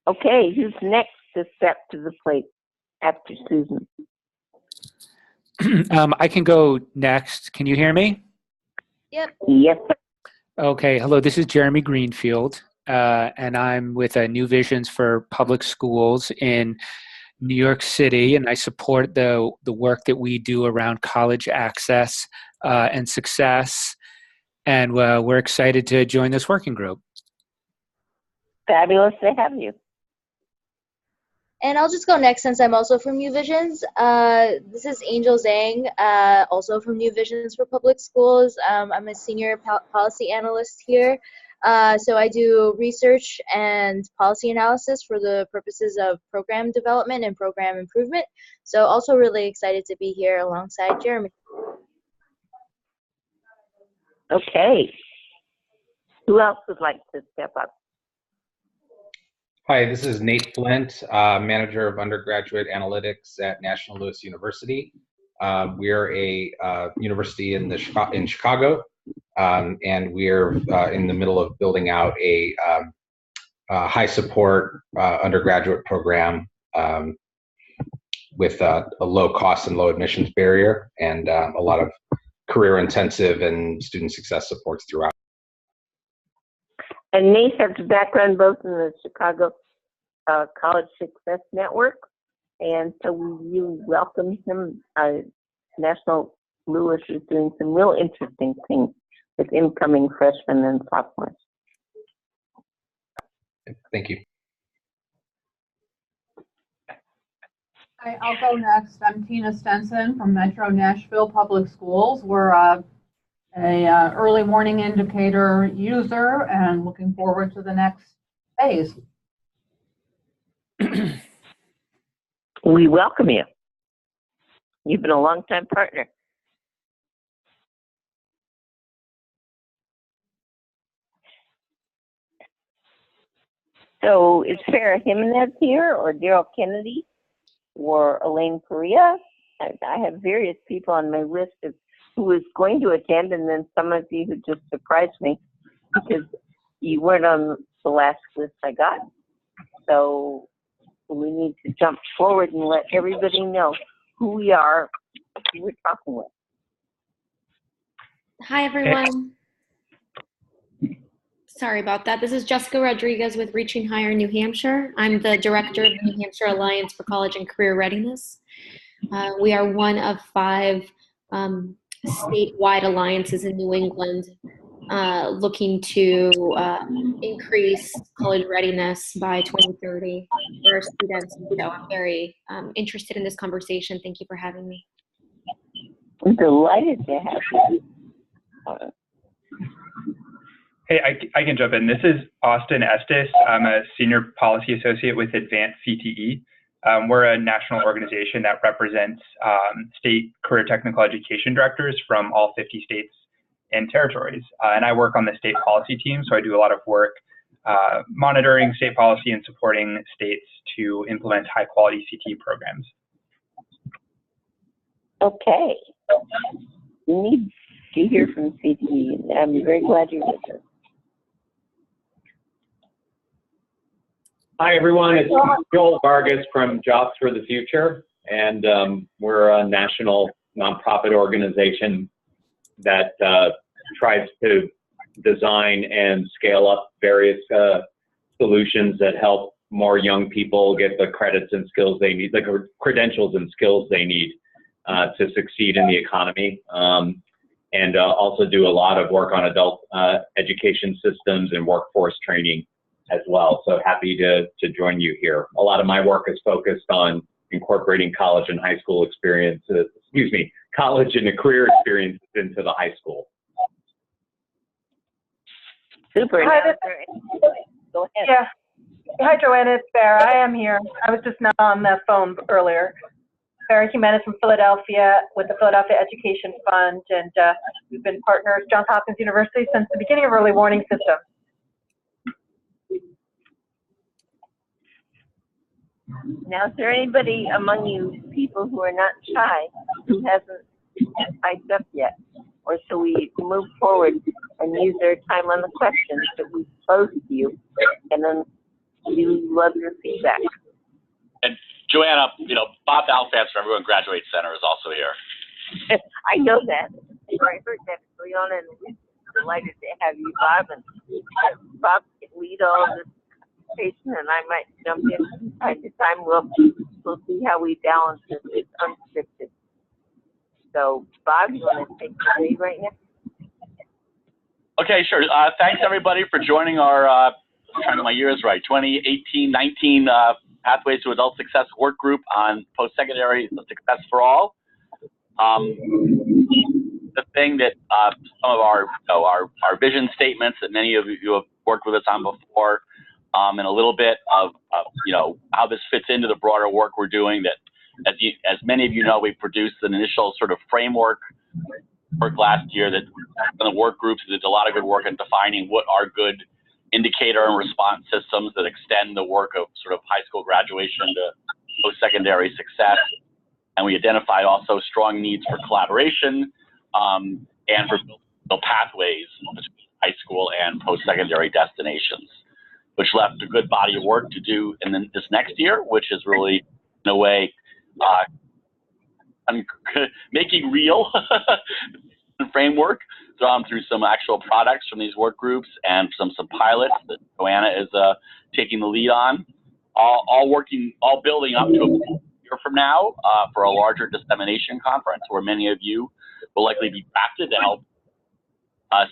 Okay, who's next to step to the plate after Susan? I can go next. Can you hear me? Yep. Yes. Okay. Hello, this is Jeremy Greenfield, and I'm with New Visions for Public Schools in New York City, and I support the work that we do around college access and success, and we're excited to join this working group. Fabulous to have you. And I'll just go next since I'm also from New Visions. This is Angel Zhang, also from New Visions for Public Schools. I'm a senior policy analyst here. So I do research and policy analysis for the purposes of program development and program improvement. So also really excited to be here alongside Jeremy. Okay. Who else would like to step up? Hi, this is Nate Flint, Manager of Undergraduate Analytics at National Louis University. We are a university in Chicago, and we're in the middle of building out a high support undergraduate program with a low cost and low admissions barrier, and a lot of career intensive and student success supports throughout. And Nate has a background both in the Chicago College Success Network, and so we really welcome him. National Louis is doing some real interesting things with incoming freshmen and sophomores. Thank you. Hi, I'll go next. I'm Tina Stenson from Metro Nashville Public Schools. We're a early warning indicator user and looking forward to the next phase. We welcome you. You've been a long-time partner. So is Farah Jimenez here, or Daryl Kennedy, or Elaine Correa? I have various people on my list of who is going to attend, and then some of you who just surprised me because you weren't on the last list I got. So we need to jump forward and let everybody know who we are, who we're talking with. Hi, everyone. Sorry about that. This is Jessica Rodriguez with Reaching Higher New Hampshire. I'm the director of the New Hampshire Alliance for College and Career Readiness. We are one of 5 statewide alliances in New England looking to increase college readiness by 2030 for our students. So I'm very interested in this conversation. Thank you for having me. I'm delighted to have you. Hey, I can jump in. This is Austin Estes. I'm a senior policy associate with Advanced CTE. We're a national organization that represents state career technical education directors from all 50 states and territories. And I work on the state policy team, so I do a lot of work monitoring state policy and supporting states to implement high quality CTE programs. Okay. We need to hear from CTE. I'm very glad you're with us. Hi, everyone. It's Joel Vargas from Jobs for the Future, and we're a national nonprofit organization that tries to design and scale up various solutions that help more young people get the credits and skills they need, the credentials and skills they need to succeed in the economy, and also do a lot of work on adult education systems and workforce training as well. So happy to join you here. A lot of my work is focused on incorporating college and high school experiences, college and career experiences into the high school. Super. Hi, Go ahead. Yeah. Hi, Joanna. It's Farah. I am here. I was just not on the phone earlier. Farah Jimenez from Philadelphia with the Philadelphia Education Fund, and we've been partners Johns Hopkins University since the beginning of early warning system. Now, is there anybody among you people who are not shy who hasn't piped up yet? Or shall we move forward and use their time on the questions that we posed to you and then We love your feedback. And Joanna, Bob Alfans from Everyone Graduates Center is also here. I know that. I heard that, Leona, and we're delighted to have you, Bob. And Bob can lead all of this conversation, and I might jump in from time to time. We'll see how we balance this. It's unscripted. So, Bob, you want to take the lead right now? Okay, sure. Thanks, everybody, for joining our, trying to get my years right, 2018-19 Pathways to Adult Success work group on post-secondary success for all. The thing that some of our vision statements that many of you have worked with us on before, and a little bit of how this fits into the broader work we're doing. That, as many of you know, we produced an initial sort of framework last year that the work groups did a lot of good work in defining what are good indicator and response systems that extend the work of sort of high school graduation to post-secondary success. And we identified also strong needs for collaboration and for building pathways between high school and post-secondary destinations, which left a good body of work to do in this next year, which is really, in a way, making real framework through some actual products from these work groups and some pilots that Joanna is taking the lead on, all building up to a year from now for a larger dissemination conference where many of you will likely be drafted to help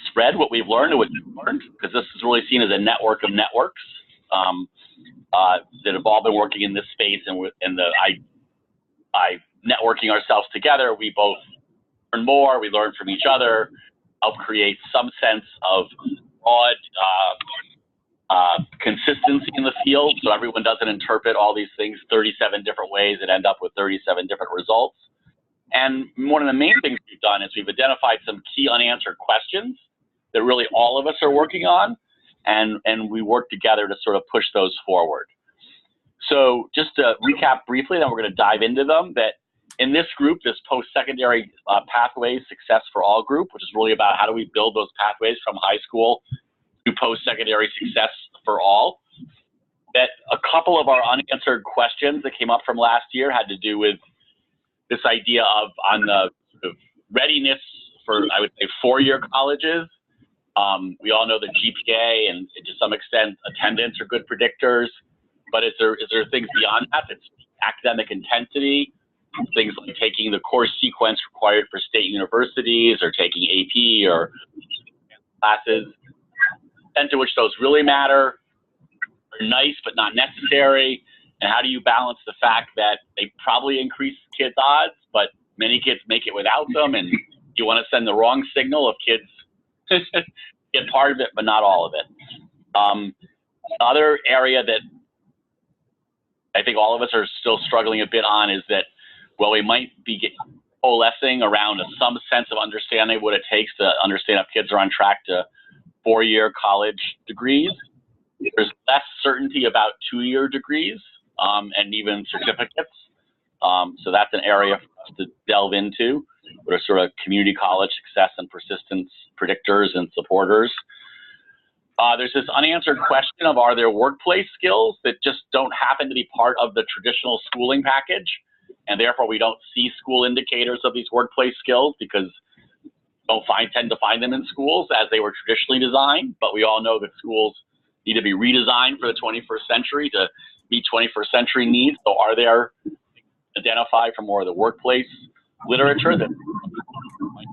spread what we've learned and what you've learned, because this is really seen as a network of networks that have all been working in this space, and networking ourselves together, we both learn more, we learn from each other, help create some sense of broad consistency in the field, so everyone doesn't interpret all these things 37 different ways and end up with 37 different results. And one of the main things we've done is we've identified some key unanswered questions that really all of us are working on, and we work together to sort of push those forward. So just to recap briefly, then we're going to dive into them, that in this group, this post-secondary pathways success for all group, which is really about how do we build those pathways from high school to post-secondary success for all, that a couple of our unanswered questions that came up from last year had to do with this idea of on the sort of readiness for, I would say, four-year colleges. We all know that GPA and to some extent attendance are good predictors, but is there things beyond that? It's academic intensity, things like taking the course sequence required for state universities or taking AP or classes, the extent to which those really matter, are nice but not necessary, and how do you balance the fact that they probably increase kids' odds, but many kids make it without them, and you want to send the wrong signal if kids get part of it but not all of it. Other area that I think all of us are still struggling a bit on is that, well, we might be coalescing around some sense of understanding what it takes to understand if kids are on track to four-year college degrees. There's less certainty about two-year degrees and even certificates. So that's an area for us to delve into, what are sort of community college success and persistence predictors and supporters. There's this unanswered question of, are there workplace skills that just don't happen to be part of the traditional schooling package, and therefore we don't see school indicators of these workplace skills because we don't tend to find them in schools as they were traditionally designed, but we all know that schools need to be redesigned for the 21st century to meet 21st century needs. So are there identified from more of the workplace literature that might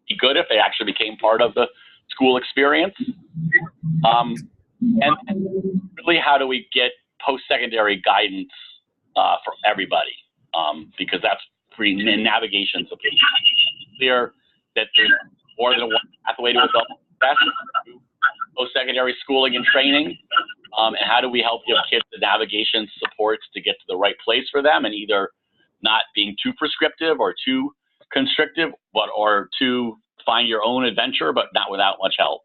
be good if they actually became part of the school experience? And really, how do we get post-secondary guidance for everybody? Because that's free navigation. So it's clear that there's more than one pathway to adult success, post-secondary schooling and training. And how do we help give kids the navigation supports to get to the right place for them, and either not being too prescriptive or too constrictive, or to find your own adventure, but not without much help.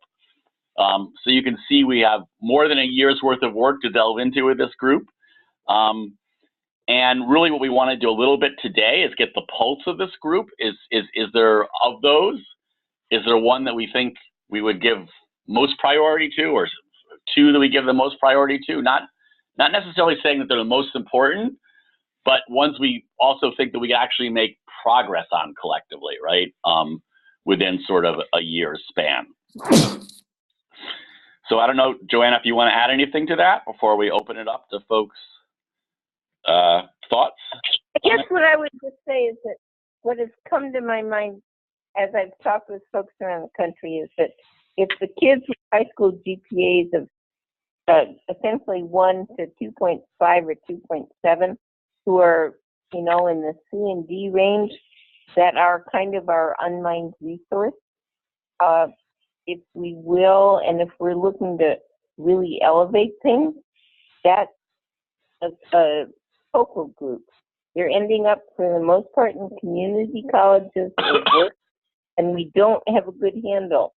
So you can see we have more than a year's worth of work to delve into with this group. And really what we want to do a little bit today is get the pulse of this group. Is there, of those, is there one that we think we would give most priority to, or two that we give the most priority to. Not necessarily saying that they're the most important, but ones we also think that we can actually make progress on collectively, right? Within sort of a year's span. So I don't know, Joanna, if you want to add anything to that before we open it up to folks' thoughts? I guess what I would just say is that what has come to my mind as I've talked with folks around the country is that if the kids with high school GPAs of essentially 1 to 2.5 or 2.7 who are, you know, in the C and D range, that are kind of our unmined resource. If we will, and if we're looking to really elevate things, that's a focal group. They're ending up, for the most part, in community colleges or work, and we don't have a good handle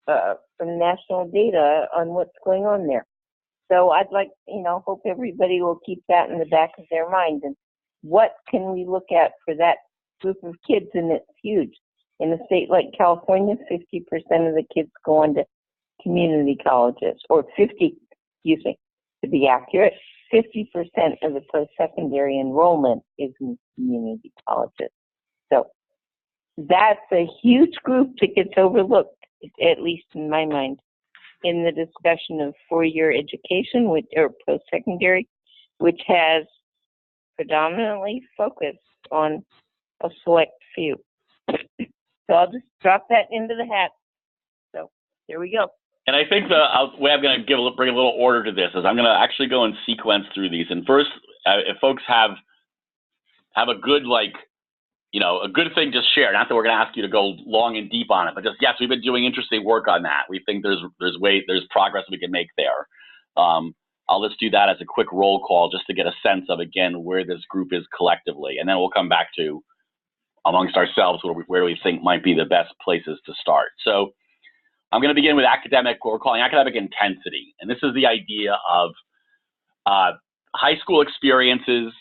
from national data on what's going on there. So I'd like, you know, hope everybody will keep that in the back of their mind. And what can we look at for that group of kids? And it's huge. In a state like California, 50% of the kids go on to community colleges, or 50, excuse me, to be accurate, 50% of the post-secondary enrollment is in community colleges. So that's a huge group that gets overlooked, at least in my mind, in the discussion of four-year education, or post-secondary, which has predominantly focused on a select few. So I'll just drop that into the hat. So there we go. And I think the way I'm going to bring a little order to this is I'm going to actually go and sequence through these. And first, if folks have a good, like, you know, a good thing to share, not that we're going to ask you to go long and deep on it, but just, yes, we've been doing interesting work on that. We think there's progress we can make there. I'll just do that as a quick roll call just to get a sense of, again, where this group is collectively. And then we'll come back to, amongst ourselves, where we think might be the best places to start. So I'm going to begin with what we're calling academic intensity. And this is the idea of high school experiences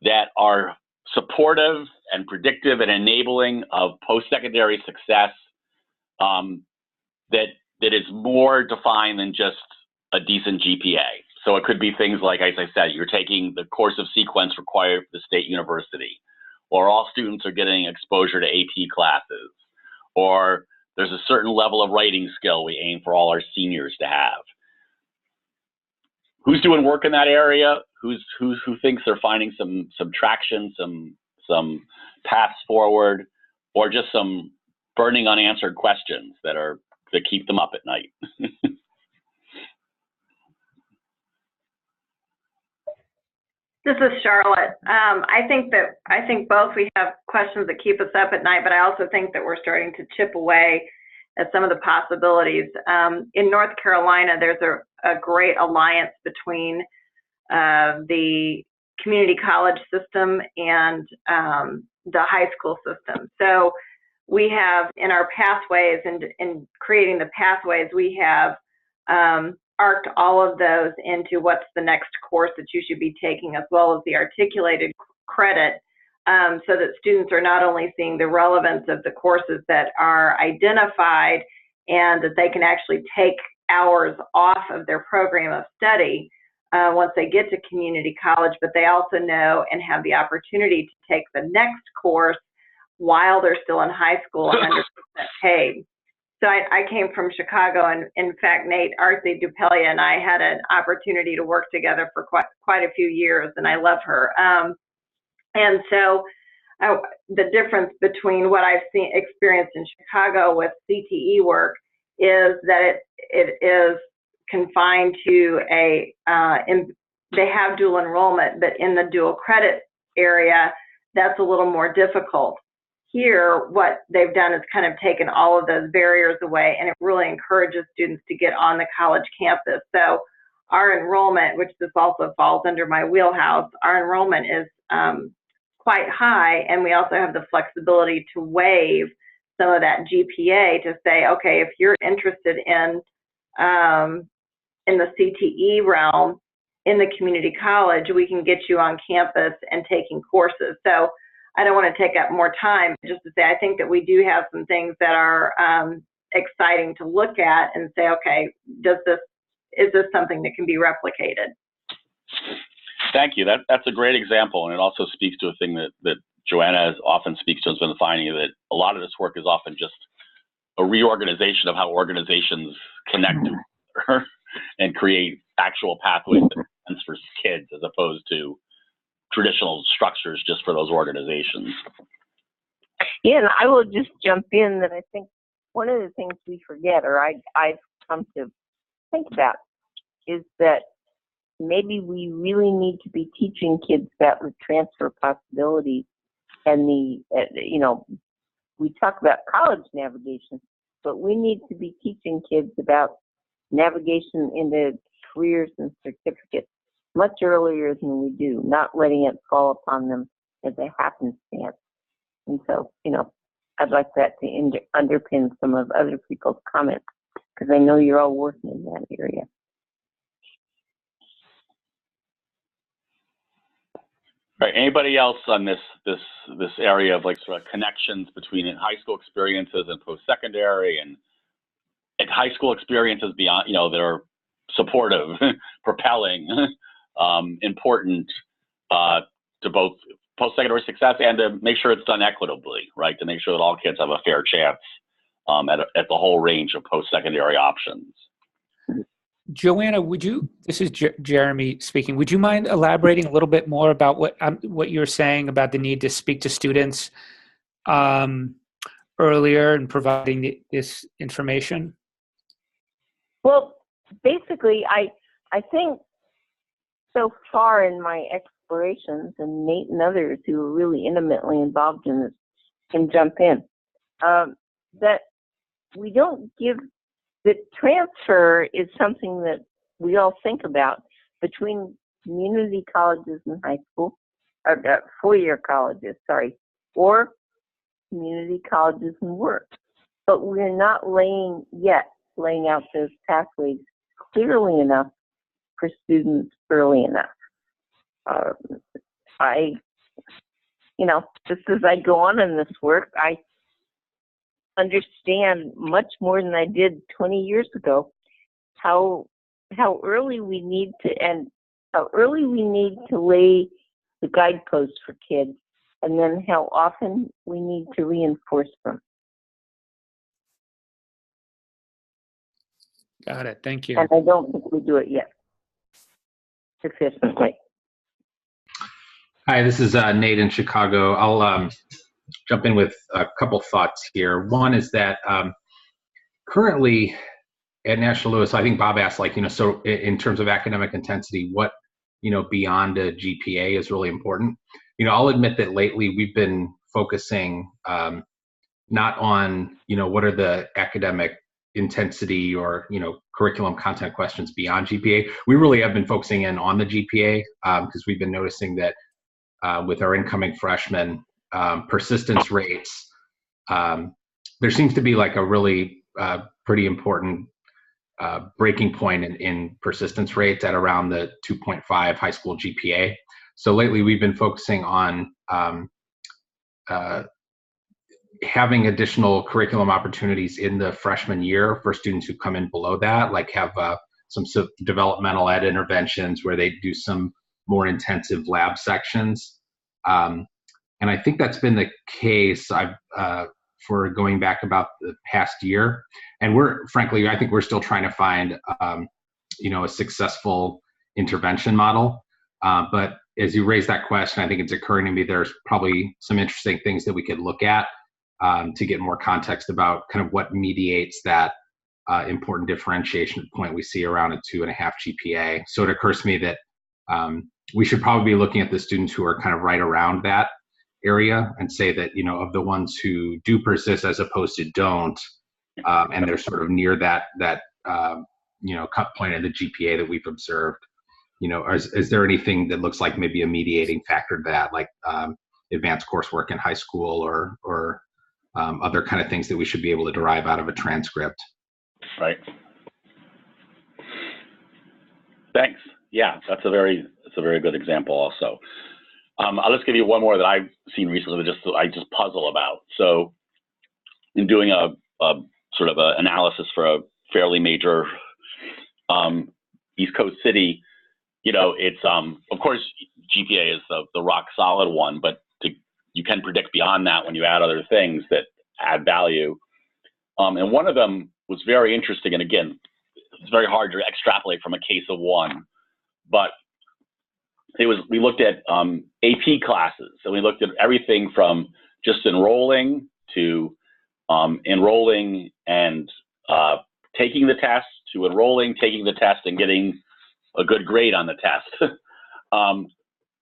that are supportive and predictive and enabling of post-secondary success that is more defined than just a decent GPA. So it could be things like, as I said, you're taking the course of sequence required for the state university, or all students are getting exposure to AP classes, or there's a certain level of writing skill we aim for all our seniors to have. Who's doing work in that area? Who thinks they're finding some traction, some paths forward, or just some burning unanswered questions that keep them up at night? This is Charlotte. I think both we have questions that keep us up at night, but I also think that we're starting to chip away at some of the possibilities. In North Carolina, there's a great alliance between the community college system and the high school system. So we have, in our pathways and in creating the pathways, we have arced all of those into what's the next course that you should be taking, as well as the articulated credit, so that students are not only seeing the relevance of the courses that are identified and that they can actually take hours off of their program of study once they get to community college, but they also know and have the opportunity to take the next course while they're still in high school, 100% paid. So I came from Chicago, and in fact, Nate Arce Dupelia and I had an opportunity to work together for quite a few years, and I love her. And so the difference between what I've experienced in Chicago with CTE work is that it is confined to they have dual enrollment, but in the dual credit area, that's a little more difficult. Here, what they've done is kind of taken all of those barriers away, and it really encourages students to get on the college campus. So our enrollment, which this also falls under my wheelhouse, our enrollment is quite high, and we also have the flexibility to waive some of that GPA to say, okay, if you're interested in the CTE realm in the community college, we can get you on campus and taking courses. So I don't want to take up more time, just to say I think that we do have some things that are exciting to look at and say, okay, does this is this something that can be replicated? Thank you. That's a great example, and it also speaks to a thing that Joanna often speaks to, has been finding that a lot of this work is often just a reorganization of how organizations connect to each other and create actual pathways that make sense for kids, as opposed to traditional structures just for those organizations. Yeah, and I will just jump in that I think one of the things we forget, or I've come to think about, is that maybe we really need to be teaching kids about the transfer possibilities and we talk about college navigation, but we need to be teaching kids about navigation into careers and certificates much earlier than we do, not letting it fall upon them as a happenstance. And so, I'd like that to underpin some of other people's comments, because I know you're all working in that area. Right. Anybody else on this area of like sort of connections between high school experiences and post-secondary and high school experiences beyond, that are supportive, propelling, important to both post-secondary success and to make sure it's done equitably, right? To make sure that all kids have a fair chance at the whole range of post-secondary options. Joanna, this is Jeremy speaking. Would you mind elaborating a little bit more about what you're saying about the need to speak to students earlier and providing this information? Well, basically, I think so far in my explorations, and Nate and others who are really intimately involved in this can jump in, that we don't give. The transfer is something that we all think about between community colleges and high school, or four-year colleges, or community colleges and work. But we're not laying out those pathways clearly enough for students early enough. Just as I go on in this work, I understand much more than I did 20 years ago how early we need to lay the guideposts for kids, and then how often we need to reinforce them. Got it. Thank you. And I don't think we do it yet sufficiently. Hi, this is Nate in Chicago. I'll jump in with a couple thoughts here. One is that currently at National Louis, I think Bob asked, so in terms of academic intensity, what, beyond a GPA is really important. I'll admit that lately we've been focusing not on, what are the academic intensity or, curriculum content questions beyond GPA. We really have been focusing in on the GPA because we've been noticing that with our incoming freshmen, persistence rates, there seems to be like a really pretty important breaking point in persistence rates at around the 2.5 high school GPA. So lately we've been focusing on having additional curriculum opportunities in the freshman year for students who come in below that, like have some developmental ed interventions where they do some more intensive lab sections. And I think that's been the case for going back about the past year. And I think we're still trying to find, a successful intervention model. But as you raise that question, I think it's occurring to me there's probably some interesting things that we could look at to get more context about kind of what mediates that important differentiation point we see around a 2.5 GPA. So it occurs to me that we should probably be looking at the students who are kind of right around that area and say that, of the ones who do persist as opposed to don't, and they're sort of near that cut point of the GPA that we've observed, is there anything that looks like maybe a mediating factor to that, like advanced coursework in high school or other kind of things that we should be able to derive out of a transcript? Right. Thanks. Yeah, that's a very good example also. I'll just give you one more that I've seen recently that I just puzzle about. So in doing a sort of an analysis for a fairly major East Coast city, you know, it's of course GPA is the rock solid one, but you can predict beyond that when you add other things that add value. And one of them was very interesting, and again, it's very hard to extrapolate from a case of one, but we looked at AP classes, and we looked at everything from just enrolling to enrolling and taking the test, to enrolling, taking the test, and getting a good grade on the test.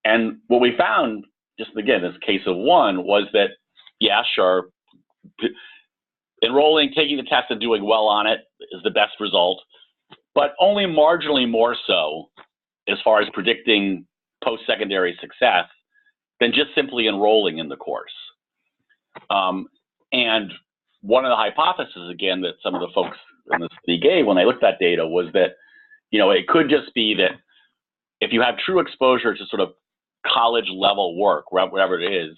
And what we found, just again, this case of one, was that, yeah, sure, enrolling, taking the test, and doing well on it is the best result, but only marginally more so as far as predicting post-secondary success than just simply enrolling in the course. And one of the hypotheses, again, that some of the folks in the study gave when they looked at data was that, you know, it could just be that if you have true exposure to sort of college level work, wherever it is,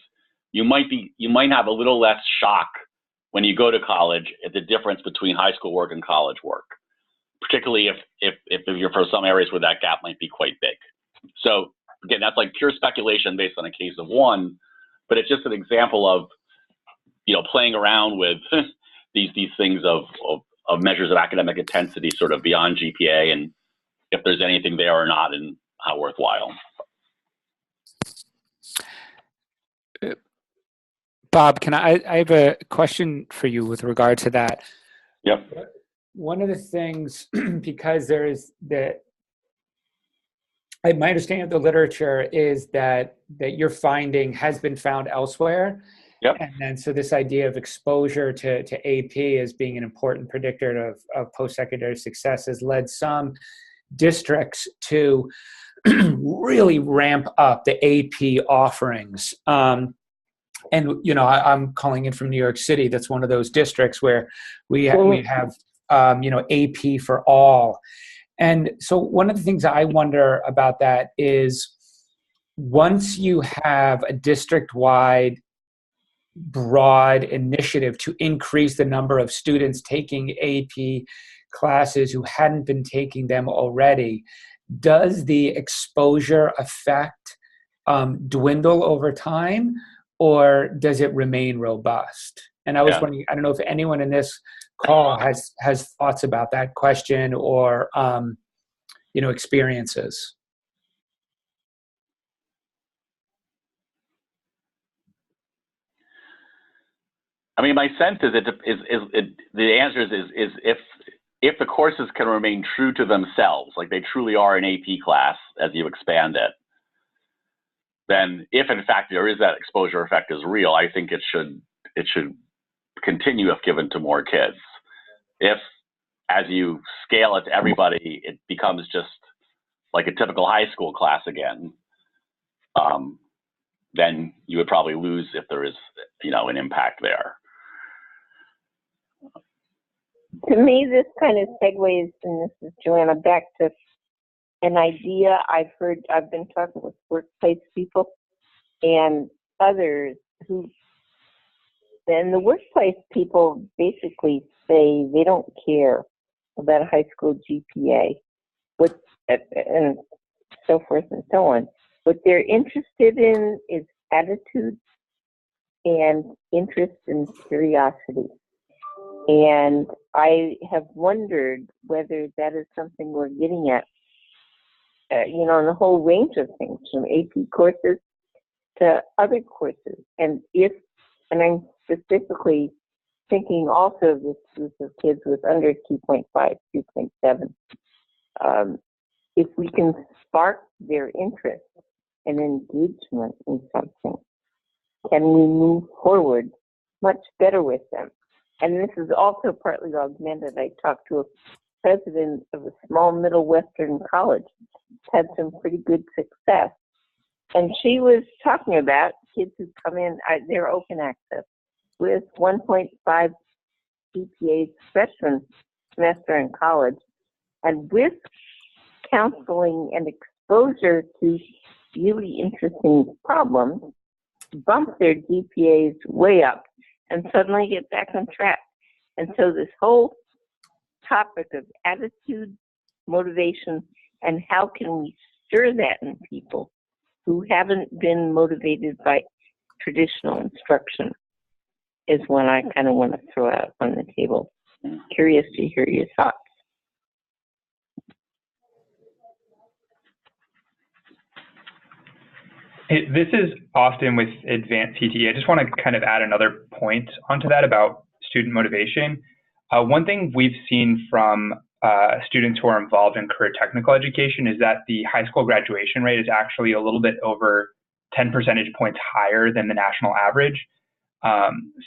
you might have a little less shock when you go to college at the difference between high school work and college work, particularly if you're for some areas where that gap might be quite big. So again, that's like pure speculation based on a case of one, but it's just an example of, you know, playing around with these things of measures of academic intensity sort of beyond GPA, and if there's anything there or not, and how worthwhile. Bob, I have a question for you with regard to that. Yep. One of the things, because my understanding of the literature is that your finding has been found elsewhere. Yep. And then so this idea of exposure to AP as being an important predictor of post-secondary success has led some districts to really ramp up the AP offerings. And, you know, I'm calling in from New York City. That's one of those districts where we have you know, AP for all. And so one of the things I wonder about that is once you have a district-wide broad initiative to increase the number of students taking AP classes who hadn't been taking them already, does the exposure effect dwindle over time, or does it remain robust? And I was wondering, I don't know if anyone in this call has thoughts about that question or you know, experiences. I mean, my sense is the answer is if the courses can remain true to themselves, like they truly are an AP class as you expand it, then if in fact there is that exposure effect is real, I think it should continue if given to more kids. If as you scale it to everybody, it becomes just like a typical high school class again, then you would probably lose if there is, you know, an impact there. To me, this kind of segues, and this is Joanna, back to an idea I've been talking with workplace people and others and the workplace people basically say they don't care about a high school GPA, and so forth and so on. What they're interested in is attitude and interest and curiosity. And I have wondered whether that is something we're getting at, you know, in a whole range of things, from AP courses to other courses. And I'm specifically thinking also of this group of kids with under 2.5, 2.7. If we can spark their interest and engagement in something, can we move forward much better with them? And this is also partly augmented. I talked to a president of a small middle western college, had some pretty good success. And she was talking about kids who come in, they're open access, with 1.5 GPAs freshman semester in college, and with counseling and exposure to really interesting problems, bump their GPAs way up and suddenly get back on track. And so this whole topic of attitude, motivation, And how can we stir that in people who haven't been motivated by traditional instruction is one I kind of want to throw out on the table. Curious to hear your thoughts. This is Austin with Advanced CTE. I just want to kind of add another point onto that about student motivation. One thing we've seen from students who are involved in career technical education is that the high school graduation rate is actually a little bit over 10 percentage points higher than the national average.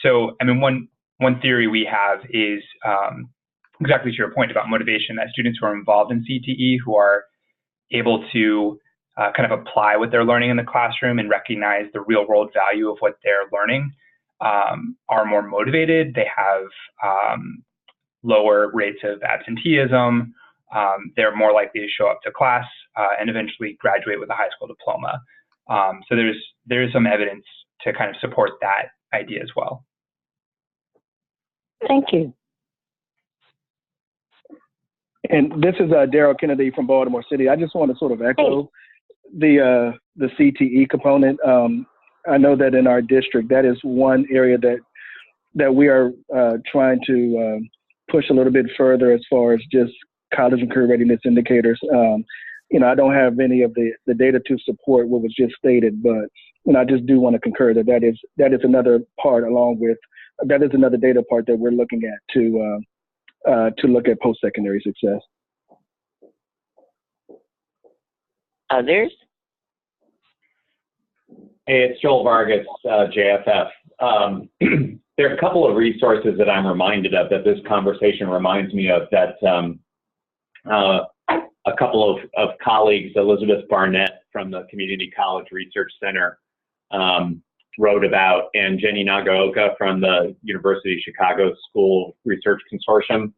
So, I mean, one theory we have is exactly to your point about motivation, that students who are involved in CTE, who are able to kind of apply what they're learning in the classroom and recognize the real world value of what they're learning, are more motivated. They have lower rates of absenteeism. They're more likely to show up to class and eventually graduate with a high school diploma. So there's some evidence to kind of support that idea as well. Thank you. And this is Daryl Kennedy from Baltimore City. I just want to sort of echo the CTE component. I know that in our district, that is one area that we are trying to push a little bit further as far as just college and career readiness indicators. You know, I don't have any of the data to support what was just stated, but you know, I just do want to concur that that is another part, along with that is another data part that we're looking at to look at post-secondary success. Others? Hey, it's Joel Vargas, JFF. There are a couple of resources that I'm reminded of that this conversation reminds me of that a couple of colleagues, Elizabeth Barnett from the Community College Research Center, wrote about, and Jenny Nagaoka from the University of Chicago School Research Consortium.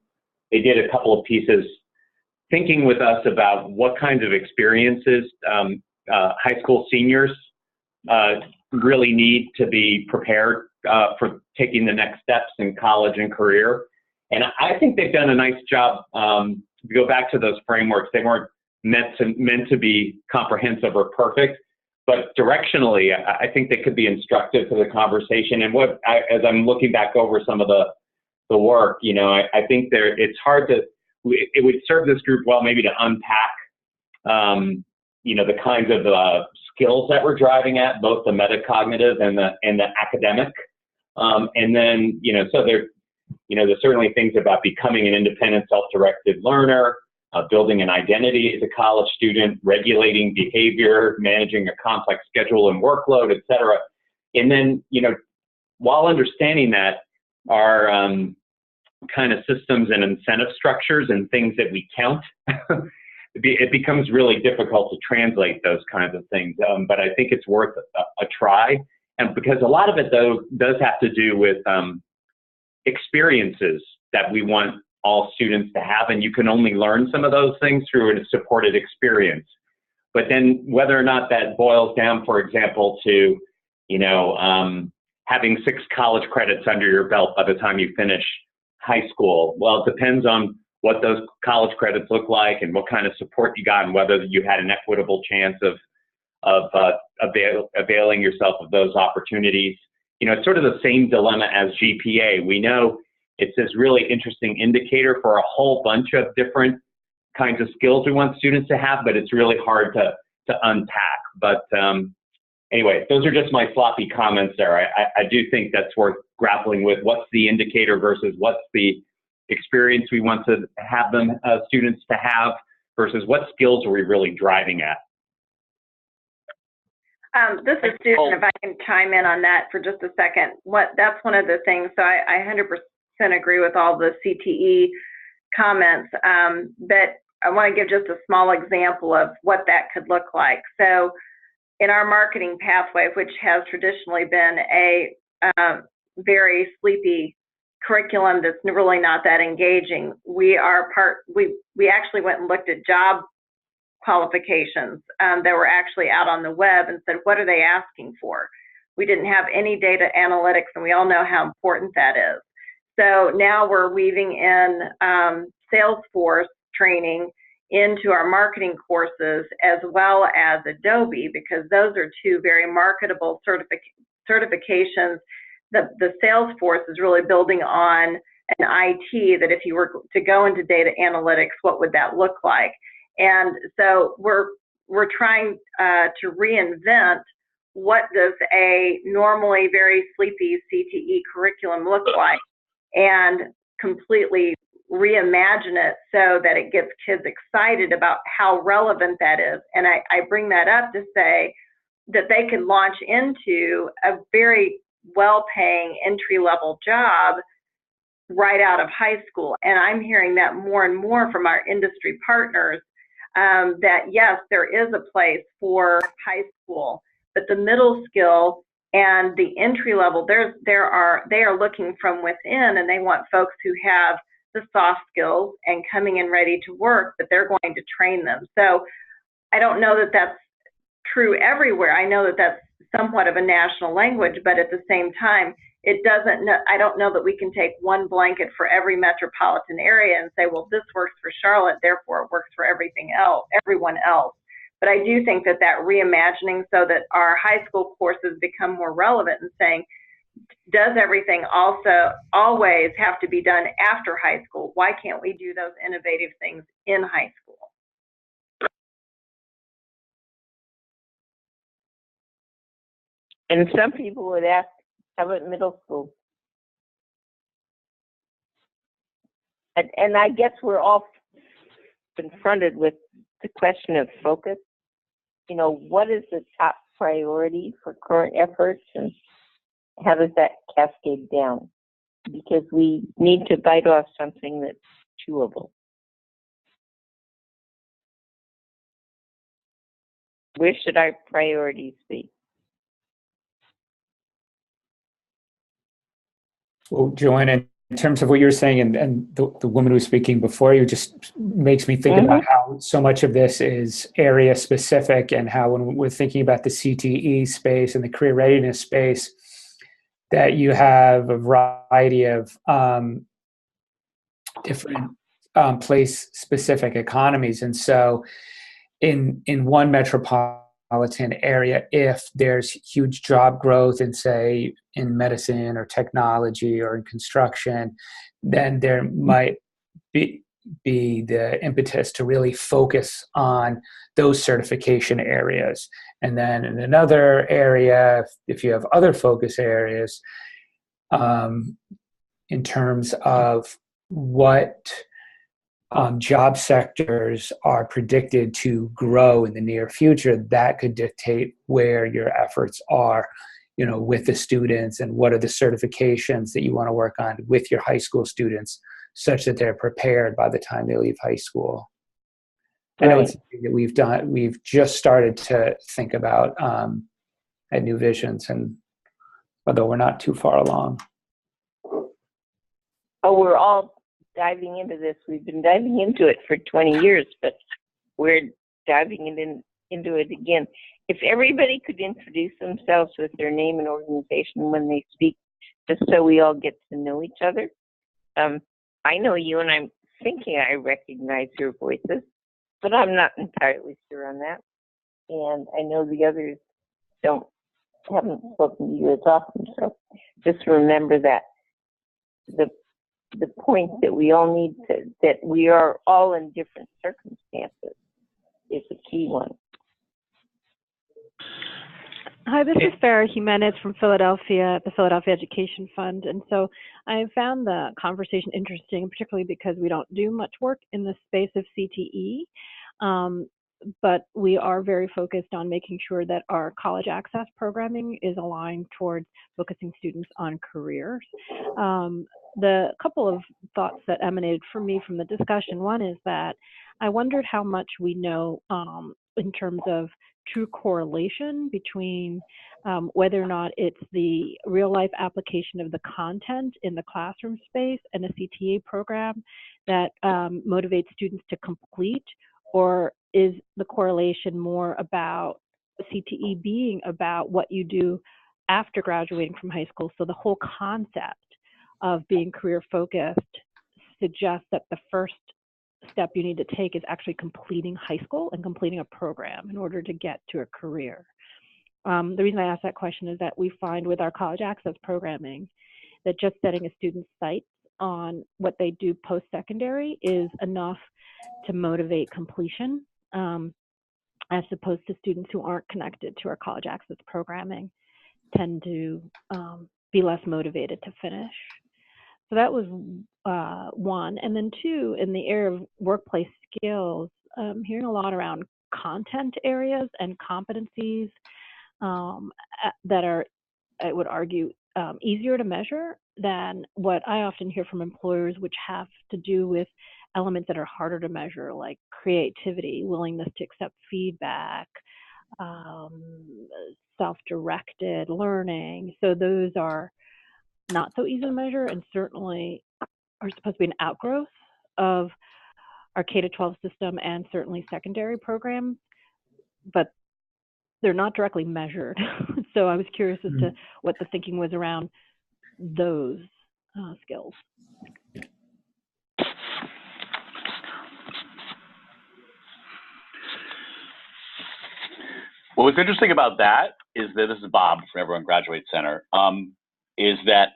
They did a couple of pieces thinking with us about what kinds of experiences high school seniors really need to be prepared for taking the next steps in college and career. And I think they've done a nice job. To go back to those frameworks, they weren't meant to be comprehensive or perfect, but directionally, I think they could be instructive to the conversation. And as I'm looking back over some of the work, you know, I think it's hard to, it would serve this group well maybe to unpack, you know, the kinds of skills that we're driving at, both the metacognitive and the academic. And then, you know, so there's certainly things about becoming an independent, self-directed learner, building an identity as a college student, regulating behavior, managing a complex schedule and workload, et cetera. And then, you know, while understanding that, our kind of systems and incentive structures and things that we count, it becomes really difficult to translate those kinds of things. But I think it's worth a try. And because a lot of it, though, does have to do with experiences that we want all students to have, and you can only learn some of those things through a supported experience. But then whether or not that boils down, for example, to, you know, having 6 college credits under your belt by the time you finish high school, well, it depends on what those college credits look like and what kind of support you got and whether you had an equitable chance of availing yourself of those opportunities. You know, it's sort of the same dilemma as GPA. We know it's this really interesting indicator for a whole bunch of different kinds of skills we want students to have, but it's really hard to unpack. But anyway, those are just my sloppy comments there. I do think that's worth grappling with. What's the indicator versus what's the experience we want to have them, students to have, versus what skills are we really driving at? This is Susan, if I can chime in on that for just a second. That's one of the things, so I 100% agree with all the CTE comments, but I want to give just a small example of what that could look like. So in our marketing pathway, which has traditionally been a very sleepy curriculum that's really not that engaging, we actually went and looked at job qualifications that were actually out on the web and said, what are they asking for? We didn't have any data analytics, and we all know how important that is. So now we're weaving in Salesforce training into our marketing courses, as well as Adobe, because those are two very marketable certifications that the sales force is really building on an IT, that if you were to go into data analytics, what would that look like? And so we're trying to reinvent what does a normally very sleepy CTE curriculum look like, and completely reimagine it so that it gets kids excited about how relevant that is. And I bring that up to say that they could launch into a very well-paying entry-level job right out of high school. And I'm hearing that more and more from our industry partners, that yes, there is a place for high school, but the middle skill and the entry level, they are looking from within, and they want folks who have the soft skills and coming in ready to work, but they're going to train them. So I don't know that that's true everywhere. I know that that's somewhat of a national language, but at the same time, I don't know that we can take one blanket for every metropolitan area and say, well, this works for Charlotte, therefore it works for everyone else. But I do think that reimagining so that our high school courses become more relevant, and saying, does everything also always have to be done after high school? Why can't we do those innovative things in high school? And some people would ask, how about middle school? And I guess we're all confronted with the question of focus. You know, what is the top priority for current efforts, and how does that cascade down? Because we need to bite off something that's chewable. Where should our priorities be? Well, Joanna, in terms of what you're saying, and the woman who was speaking before you, just makes me think about how so much of this is area specific, and how when we're thinking about the CTE space and the career readiness space, that you have a variety of different place specific economies. And so in one metropolitan area, if there's huge job growth in, say, in medicine or technology or in construction, then there might be the impetus to really focus on those certification areas. And then in another area, if you have other focus areas, in terms of what job sectors are predicted to grow in the near future, that could dictate where your efforts are, you know, with the students, and what are the certifications that you want to work on with your high school students, such that they're prepared by the time they leave high school. Right. I know it's something that we've just started to think about at New Visions, and although we're not too far along. Oh, we're all diving into this. We've been diving into it for 20 years, but we're diving into it again. If everybody could introduce themselves with their name and organization when they speak, just so we all get to know each other. I know you, and I'm thinking I recognize your voices, but I'm not entirely sure on that. And I know the others haven't spoken to you as often, so just remember that. The point that we all need that we are all in different circumstances is a key one. Hi, this is Farah Jimenez from Philadelphia, the Philadelphia Education Fund. And so I found the conversation interesting, particularly because we don't do much work in the space of CTE, but we are very focused on making sure that our college access programming is aligned towards focusing students on careers. The couple of thoughts that emanated for me from the discussion, one is that I wondered how much we know in terms of true correlation between whether or not it's the real life application of the content in the classroom space and a CTA program that motivates students to complete, or is the correlation more about CTE being about what you do after graduating from high school? So the whole concept of being career focused suggests that the first step you need to take is actually completing high school and completing a program in order to get to a career. The reason I ask that question is that we find with our college access programming that just setting a student's sights on what they do post-secondary is enough to motivate completion, as opposed to students who aren't connected to our college access programming tend to be less motivated to finish. So that was one. And then two, in the area of workplace skills, hearing a lot around content areas and competencies that are, I would argue, easier to measure than what I often hear from employers, which have to do with elements that are harder to measure, like creativity, willingness to accept feedback, self-directed learning. So those are not so easy to measure and certainly are supposed to be an outgrowth of our K-12 system and certainly secondary programs, but they're not directly measured. So I was curious as to what the thinking was around those skills. Well, what's interesting about that is that, this is Bob from Everyone Graduate Center, is that,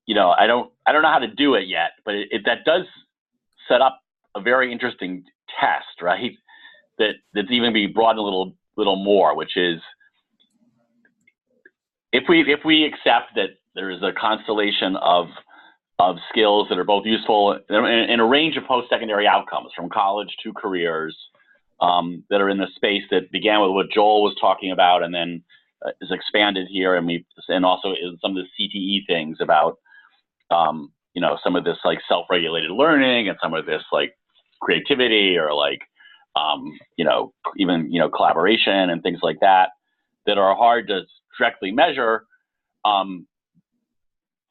you know, I don't know how to do it yet, but that does set up a very interesting test, right? That's even be broadened a little more, which is if we accept that there is a constellation of skills that are both useful in a range of post-secondary outcomes, from college to careers, that are in the space that began with what Joel was talking about and then is expanded here, and also in some of the CTE things about you know, some of this like self-regulated learning and some of this like creativity or like you know, even, you know, collaboration and things like that are hard to directly measure,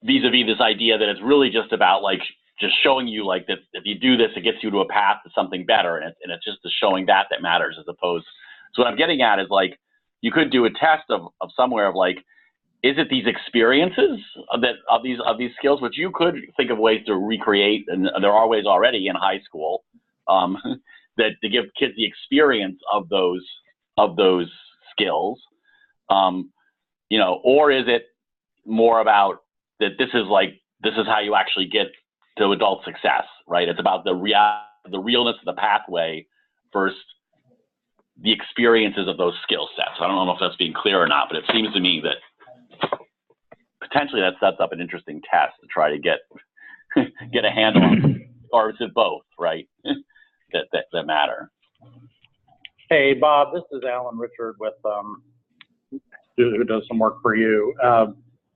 vis-a-vis this idea that it's really just about like just showing you like that if you do this, it gets you to a path to something better, and it's just the showing that matters, as opposed. So what I'm getting at is like you could do a test of somewhere of like, is it these experiences of these skills, which you could think of ways to recreate, and there are ways already in high school, that to give kids the experience of those skills, you know, or is it more about that this is how you actually get to adult success, right? It's about the realness of the pathway versus the experiences of those skill sets. I don't know if that's being clear or not, but it seems to me that potentially that sets up an interesting test to try to get a handle on, or is it both, right? that matter. Hey, Bob, this is Alan Richard with who does some work for you.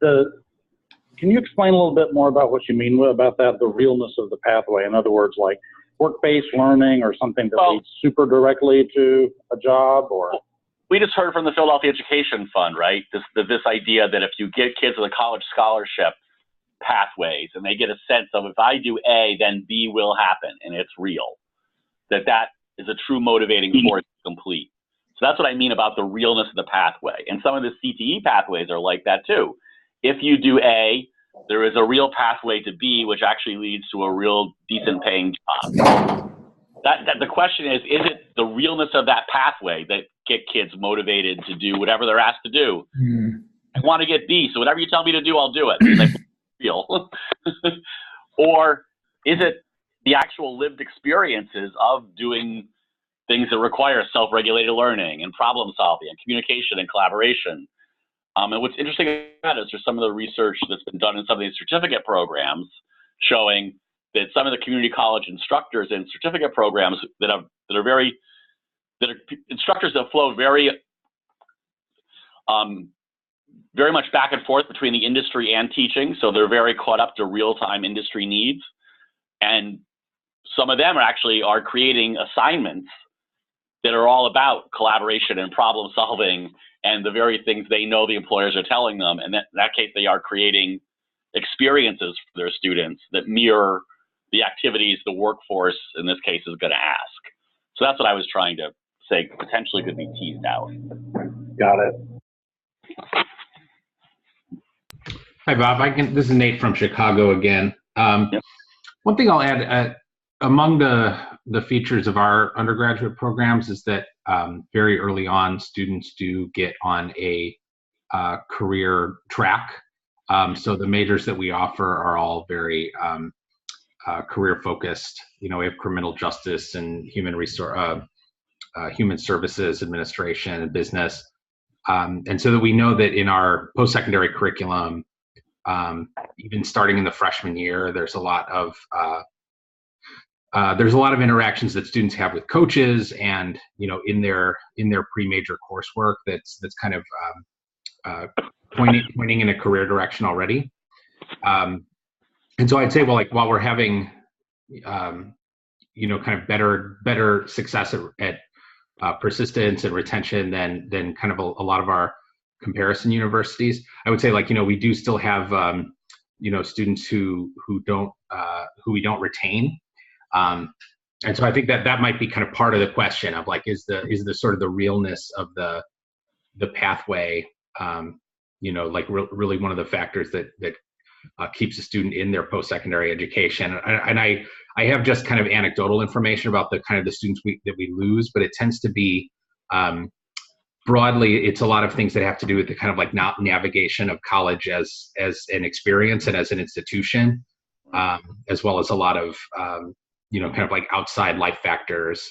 Can you explain a little bit more about what you mean about that, the realness of the pathway? In other words, like work-based learning or something that leads super directly to a job, or? We just heard from the Philadelphia Education Fund, right? This idea that if you get kids with a college scholarship pathways and they get a sense of, if I do A, then B will happen, and it's real, that is a true motivating force to complete. So that's what I mean about the realness of the pathway. And some of the CTE pathways are like that too. If you do A, there is a real pathway to B, which actually leads to a real decent paying job. The question is it the realness of that pathway that get kids motivated to do whatever they're asked to do? I want to get B, so whatever you tell me to do, I'll do it. Like, real. Or is it the actual lived experiences of doing things that require self-regulated learning and problem solving and communication and collaboration? And what's interesting about it is there's some of the research that's been done in some of these certificate programs showing that some of the community college instructors in certificate programs that are instructors that flow very much back and forth between the industry and teaching. So they're very caught up to real-time industry needs. And some of them are creating assignments that are all about collaboration and problem solving and the very things they know the employers are telling them. And in that case, they are creating experiences for their students that mirror the activities the workforce, in this case, is going to ask. So that's what I was trying to say potentially could be teased out. Got it. Hi, Bob. This is Nate from Chicago again. Yep. One thing I'll add, among the features of our undergraduate programs is that very early on, students do get on a career track. So the majors that we offer are all very career focused. We have criminal justice and human services administration and business. And so that we know that in our post-secondary curriculum, even starting in the freshman year, there's a lot of interactions that students have with coaches, and in their pre-major coursework that's kind of pointing in a career direction already. And so I'd say, well, while we're having kind of better success at persistence and retention than kind of a lot of our comparison universities, I would say we do still have students who we don't retain. And so I think that might be kind of part of the question of is the sort of the realness of the pathway really one of the factors that keeps a student in their post-secondary education. And I have just kind of anecdotal information about the kind of the students that we lose, but it tends to be broadly, it's a lot of things that have to do with the kind of navigation of college as an experience and as an institution, as well as a lot of kind of outside life factors,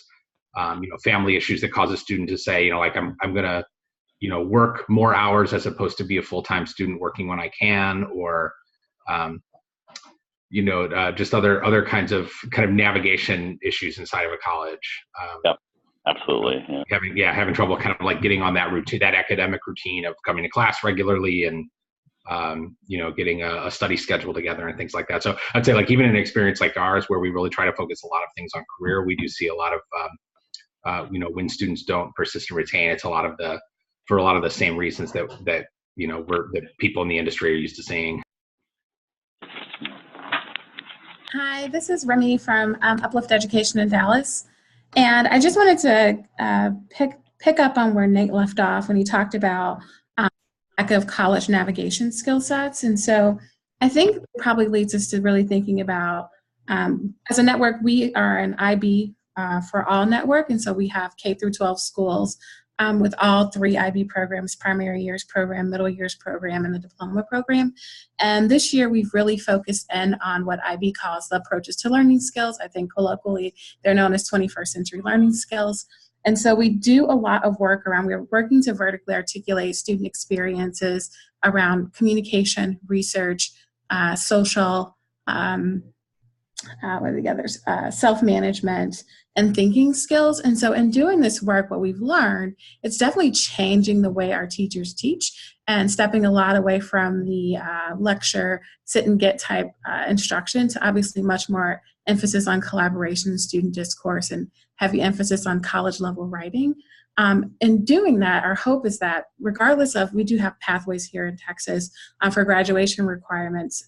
family issues that cause a student to say, I'm gonna work more hours as opposed to be a full-time student working when I can, or just other kinds of kind of navigation issues inside of a college. Yep, absolutely. Yeah. Having trouble kind of getting on that routine, that academic routine of coming to class regularly and getting a study schedule together and things like that. So I'd say even in an experience like ours, where we really try to focus a lot of things on career, we do see a lot of when students don't persist and retain, it's for a lot of the same reasons that people in the industry are used to seeing. Hi, this is Remy from Uplift Education in Dallas, and I just wanted to pick up on where Nate left off when he talked about lack of college navigation skill sets. And so I think it probably leads us to really thinking about, as a network, we are an IB for all network, and so we have K through 12 schools with all 3 IB programs: primary years program, middle years program, and the diploma program. And this year we've really focused in on what IB calls the approaches to learning skills. I think colloquially they're known as 21st century learning skills. And so we do a lot of work we're working to vertically articulate student experiences around communication, research, social, what are the others? Self-management and thinking skills. And so in doing this work, what we've learned, it's definitely changing the way our teachers teach and stepping a lot away from the lecture, sit and get type instruction to obviously much more emphasis on collaboration and student discourse and heavy emphasis on college level writing. In doing that, our hope is that regardless of, we do have pathways here in Texas for graduation requirements,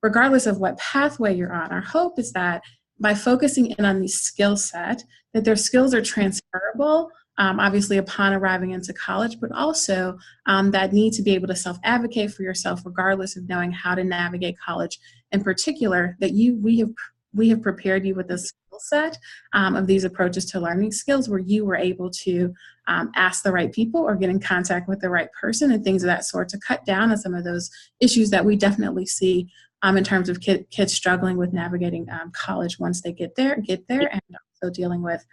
regardless of what pathway you're on, our hope is that by focusing in on the skill set, that their skills are transferable, obviously upon arriving into college, but also that need to be able to self-advocate for yourself regardless of knowing how to navigate college. In particular, that we have prepared you with a skill set of these approaches to learning skills where you were able to ask the right people or get in contact with the right person and things of that sort to cut down on some of those issues that we definitely see in terms of kids struggling with navigating college once they get there, and also dealing with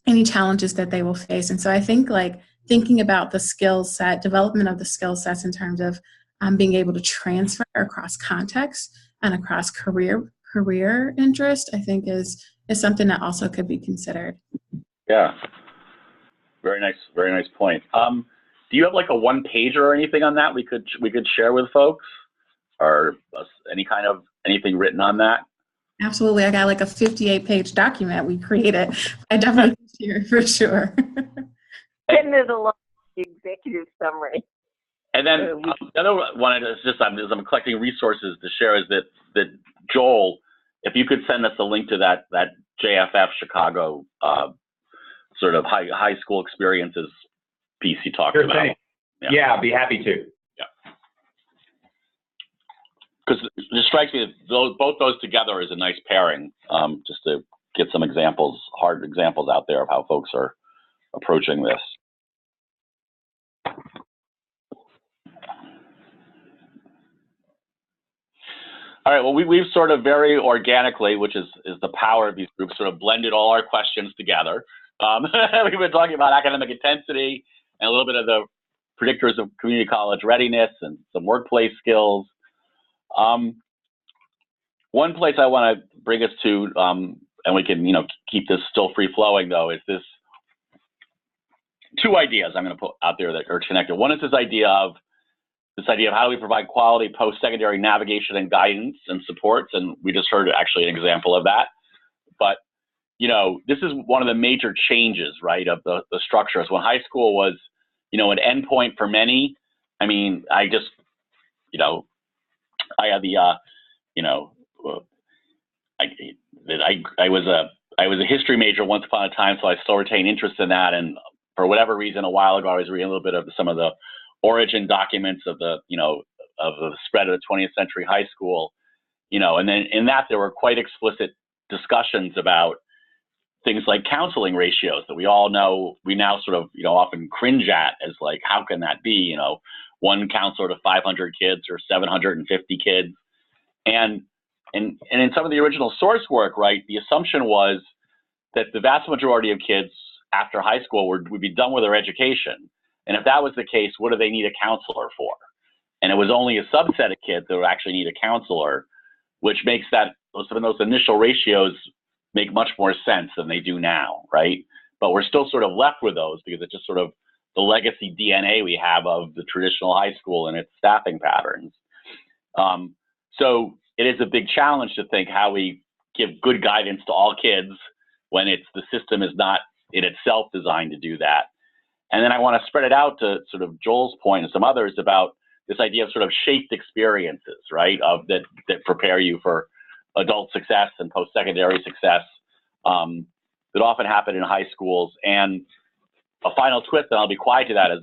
any challenges that they will face. And so I think thinking about the skill set, development of the skill sets in terms of being able to transfer across context and across career interest, I think is something that also could be considered. Yeah, very nice point. Do you have a one pager or anything on that we could share with folks, or anything written on that? Absolutely, I got a 58-page document we created. I definitely can share for sure. And there's a lot of executive summary. And then the other one is just as I'm collecting resources to share is that Joel, if you could send us a link to that JFF Chicago sort of high school experiences piece you talked about. Yeah, I'd be happy to. Yeah. Because just strikes me that both those together is a nice pairing, just to get some examples, hard examples out there of how folks are approaching this. All right, well, we've sort of very organically, which is the power of these groups, sort of blended all our questions together. We've been talking about academic intensity and a little bit of the predictors of community college readiness and some workplace skills. One place I want to bring us to, and we can, keep this still free flowing though, is this two ideas I'm going to put out there that are connected. One is this idea of how do we provide quality post-secondary navigation and guidance and supports, and we just heard actually an example of that. But this is one of the major changes, right, of the structures. When high school was, an endpoint for many. I mean, I just, I had the, I was a history major once upon a time, so I still retain interest in that. And for whatever reason, a while ago, I was reading a little bit of some of the origin documents of the, of the spread of the 20th century high school, and then in that there were quite explicit discussions about things like counseling ratios that we all know, we now sort of, often cringe at as like, how can that be, one counselor to 500 kids or 750 kids. And in some of the original source work, right, the assumption was that the vast majority of kids after high school would be done with their education. And if that was the case, what do they need a counselor for? And it was only a subset of kids that would actually need a counselor, which makes that, some of those initial ratios make much more sense than they do now, right? But we're still sort of left with those because it's just sort of the legacy DNA we have of the traditional high school and its staffing patterns. So it is a big challenge to think how we give good guidance to all kids when the system is not in itself designed to do that. And then I want to spread it out to sort of Joel's point and some others about this idea of sort of shaped experiences, right, that prepare you for adult success and post-secondary success that often happen in high schools. And a final twist, and I'll be quiet to that, is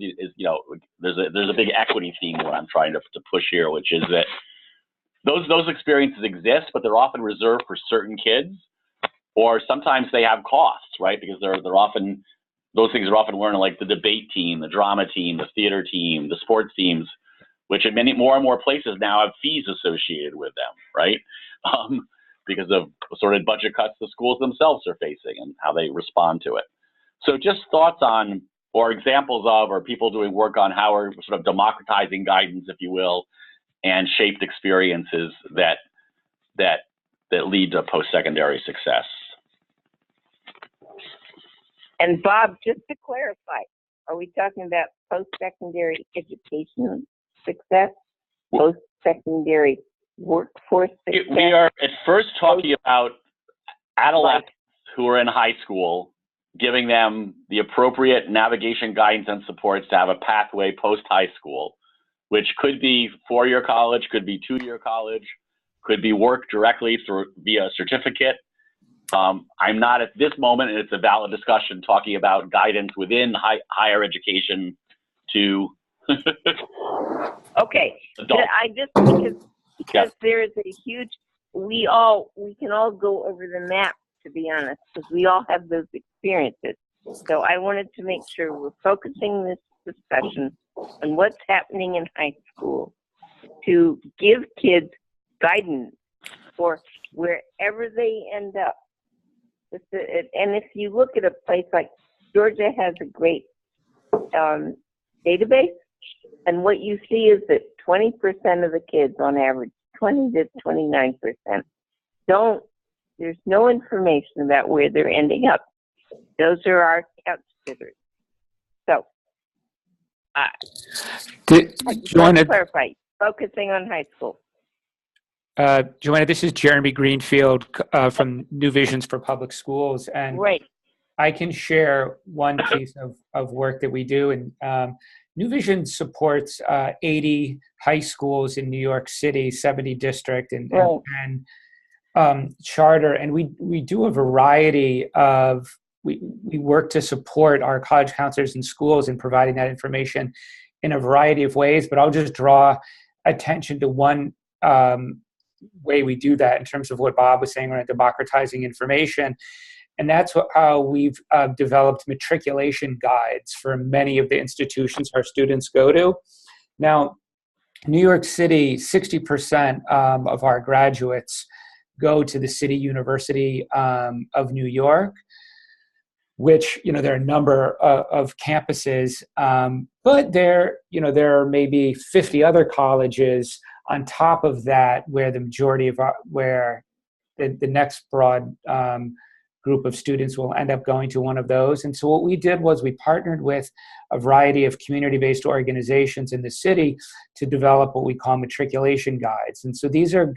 there's a big equity theme what I'm trying to push here, which is that those experiences exist, but they're often reserved for certain kids, or sometimes they have costs, right? Because those things are often learned like the debate team, the drama team, the theater team, the sports teams, which in more and more places now have fees associated with them, right? Because of sort of budget cuts the schools themselves are facing and how they respond to it. So just thoughts on, or examples of, or people doing work on how we're sort of democratizing guidance, if you will, and shaped experiences that lead to post-secondary success. And Bob, just to clarify, are we talking about post-secondary education success, post-secondary workforce success? We are at first talking about adolescents who are in high school, giving them the appropriate navigation guidance and supports to have a pathway post-high school, which could be four-year college, could be two-year college, could be work directly via a certificate. I'm not at this moment, and it's a valid discussion, talking about guidance within higher education to okay. adults. I just because there is a huge, we can all go over the map, to be honest, because we all have those experiences. So I wanted to make sure we're focusing this discussion on what's happening in high school to give kids guidance for wherever they end up. And if you look at a place like Georgia has a great database, and what you see is that 20% of the kids on average, 20 to 29%, there's no information about where they're ending up. Those are our couch sitters. So, Joanna, clarify, focusing on high school. Joanna, this is Jeremy Greenfield from New Visions for Public Schools, and right. I can share one piece of work that we do. And New Vision supports 80 high schools in New York City, 70 district, and charter. And we do a variety of, we work to support our college counselors and schools in providing that information in a variety of ways. But I'll just draw attention to one way we do that in terms of what Bob was saying around democratizing information. And that's how we've developed matriculation guides for many of the institutions our students go to. Now, New York City, 60% of our graduates go to the City University of New York, which, there are a number of campuses, but there are maybe 50 other colleges on top of that where the majority of where the next broad group of students will end up going to one of those. And so what we did was we partnered with a variety of community-based organizations in the city to develop what we call matriculation guides. And so these are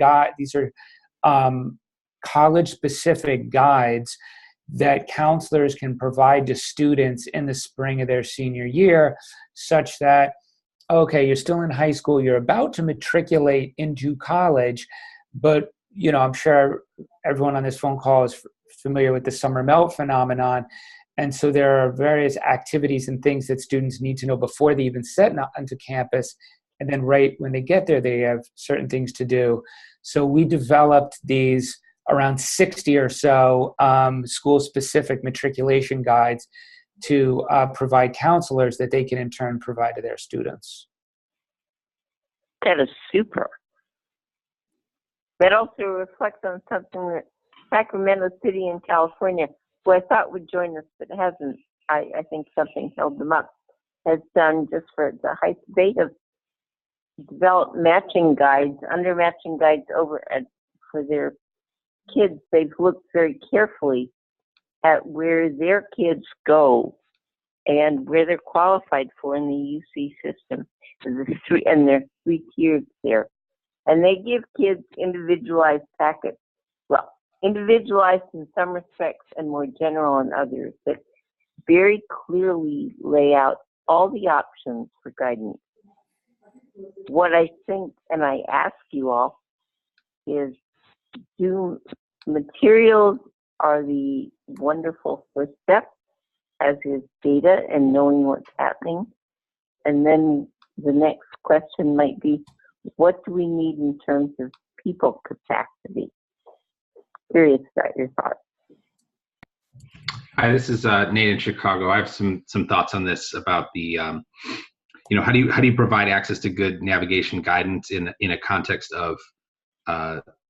college-specific guides that counselors can provide to students in the spring of their senior year, such that, okay, you're still in high school, you're about to matriculate into college, but I'm sure everyone on this phone call is familiar with the summer melt phenomenon. And so there are various activities and things that students need to know before they even set onto campus. And then right when they get there, they have certain things to do. So we developed these around 60 or so school-specific matriculation guides to provide counselors that they can in turn provide to their students. That is super. That also reflects on something that Sacramento City in California, who I thought would join us but hasn't, I think something held them up, has done just for the high. They have developed matching guides, under matching guides for their kids. They've looked very carefully at where their kids go and where they're qualified for in the UC system. And there are 3 tiers there. And they give kids individualized packets. Well, individualized in some respects and more general in others, that very clearly lay out all the options for guidance. What I think, and I ask you all, is do materials are the wonderful first step, as is data and knowing what's happening. And then the next question might be, what do we need in terms of people capacity? Curious about your thoughts. Hi, this is Nate in Chicago. I have some thoughts on this about the, how do you provide access to good navigation guidance in a context of,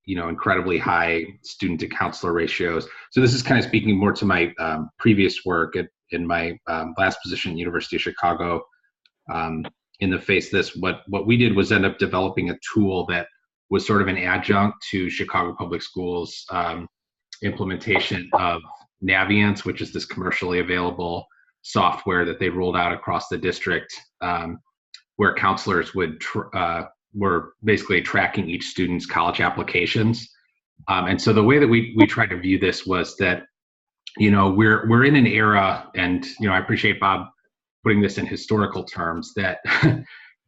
incredibly high student to counselor ratios. So this is kind of speaking more to my previous work in my last position at University of Chicago. In the face of this, what we did was end up developing a tool that was sort of an adjunct to Chicago Public Schools implementation of Naviance, which is this commercially available software that they rolled out across the district, where counselors were basically tracking each student's college applications. And so the way that we tried to view this was that, we're in an era, and I appreciate Bob putting this in historical terms, that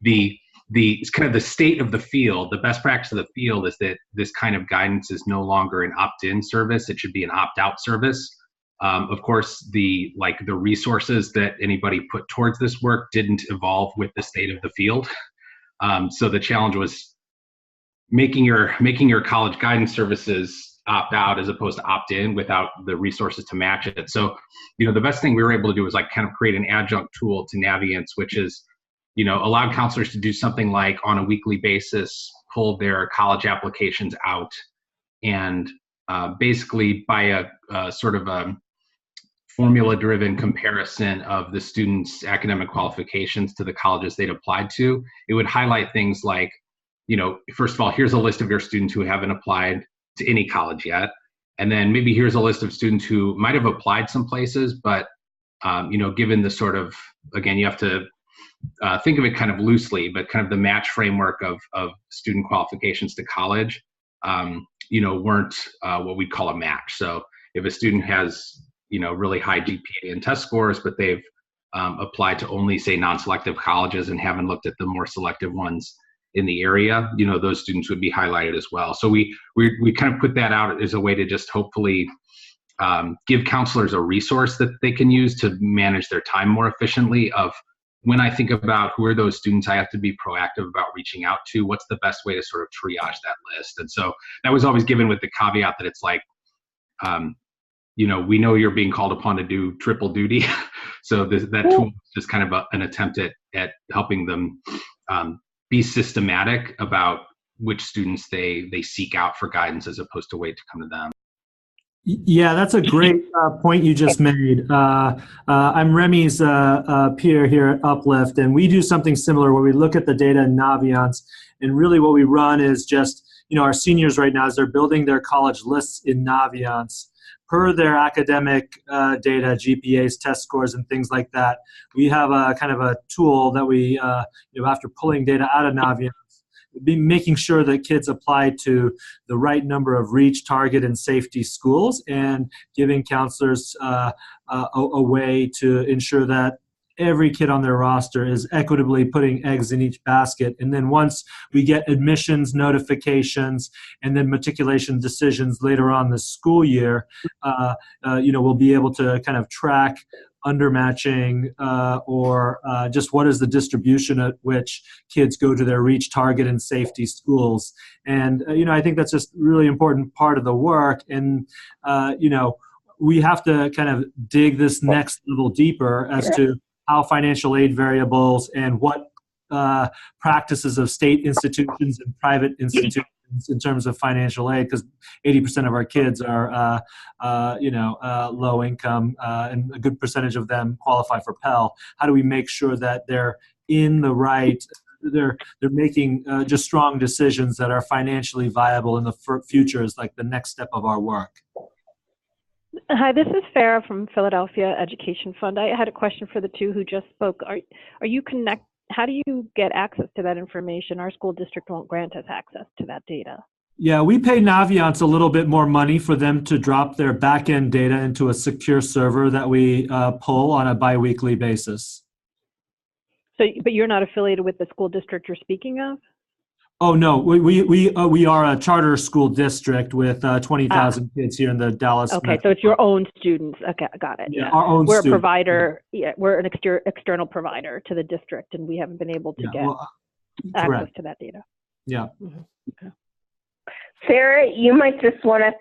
it's kind of the state of the field, the best practice of the field is that this kind of guidance is no longer an opt-in service. It should be an opt-out service. Of course, the resources that anybody put towards this work didn't evolve with the state of the field. So the challenge was making your college guidance services opt out as opposed to opt in without the resources to match it. So, the best thing we were able to do was kind of create an adjunct tool to Naviance, which is, allowed counselors to do something like on a weekly basis, pull their college applications out and basically by a sort of a formula-driven comparison of the students' academic qualifications to the colleges they'd applied to, it would highlight things like, first of all, here's a list of your students who haven't applied to any college yet. And then maybe here's a list of students who might have applied some places, but, given the sort of, again, you have to think of it kind of loosely, but kind of the match framework of student qualifications to college, weren't what we'd call a match. So if a student has, really high GPA and test scores, but they've applied to only, say, non-selective colleges and haven't looked at the more selective ones in the area, those students would be highlighted as well. So we kind of put that out as a way to just hopefully give counselors a resource that they can use to manage their time more efficiently of, when I think about who are those students I have to be proactive about reaching out to, what's the best way to sort of triage that list? And so that was always given with the caveat that it's like, we know you're being called upon to do triple duty. So that tool is just kind of an attempt at helping them be systematic about which students they seek out for guidance as opposed to wait to come to them. Yeah, that's a great point you just made. I'm Remy's peer here at Uplift, and we do something similar where we look at the data in Naviance, and really what we run is just, our seniors right now, as they're building their college lists in Naviance, per their academic data, GPAs, test scores, and things like that, we have a kind of a tool that we, after pulling data out of Naviance, be making sure that kids apply to the right number of reach, target, and safety schools, and giving counselors a way to ensure that every kid on their roster is equitably putting eggs in each basket. And then once we get admissions notifications and then matriculation decisions later on this school year, we'll be able to kind of track undermatching or just what is the distribution at which kids go to their reach, target, and safety schools. And, I think that's just really important part of the work. And, we have to kind of dig this next level deeper as to how financial aid variables and what practices of state institutions and private institutions in terms of financial aid, because 80% of our kids are, low income, and a good percentage of them qualify for Pell. How do we make sure that they're in the right, they're making just strong decisions that are financially viable in the future is like the next step of our work. Hi, this is Farah from Philadelphia Education Fund. I had a question for the two who just spoke. Are you how do you get access to that information? Our school district won't grant us access to that data. Yeah, we pay Naviance a little bit more money for them to drop their back-end data into a secure server that we pull on a biweekly basis. So, but you're not affiliated with the school district you're speaking of? Oh no, we are a charter school district with 20,000 kids here in the Dallas. Okay, metro. so it's your own students. Okay, got it. Yeah, our own. We're students. A provider. Yeah, we're an external provider to the district, and we haven't been able to get access to that data. Yeah. Mm-hmm. Okay. Sarah, you might just want to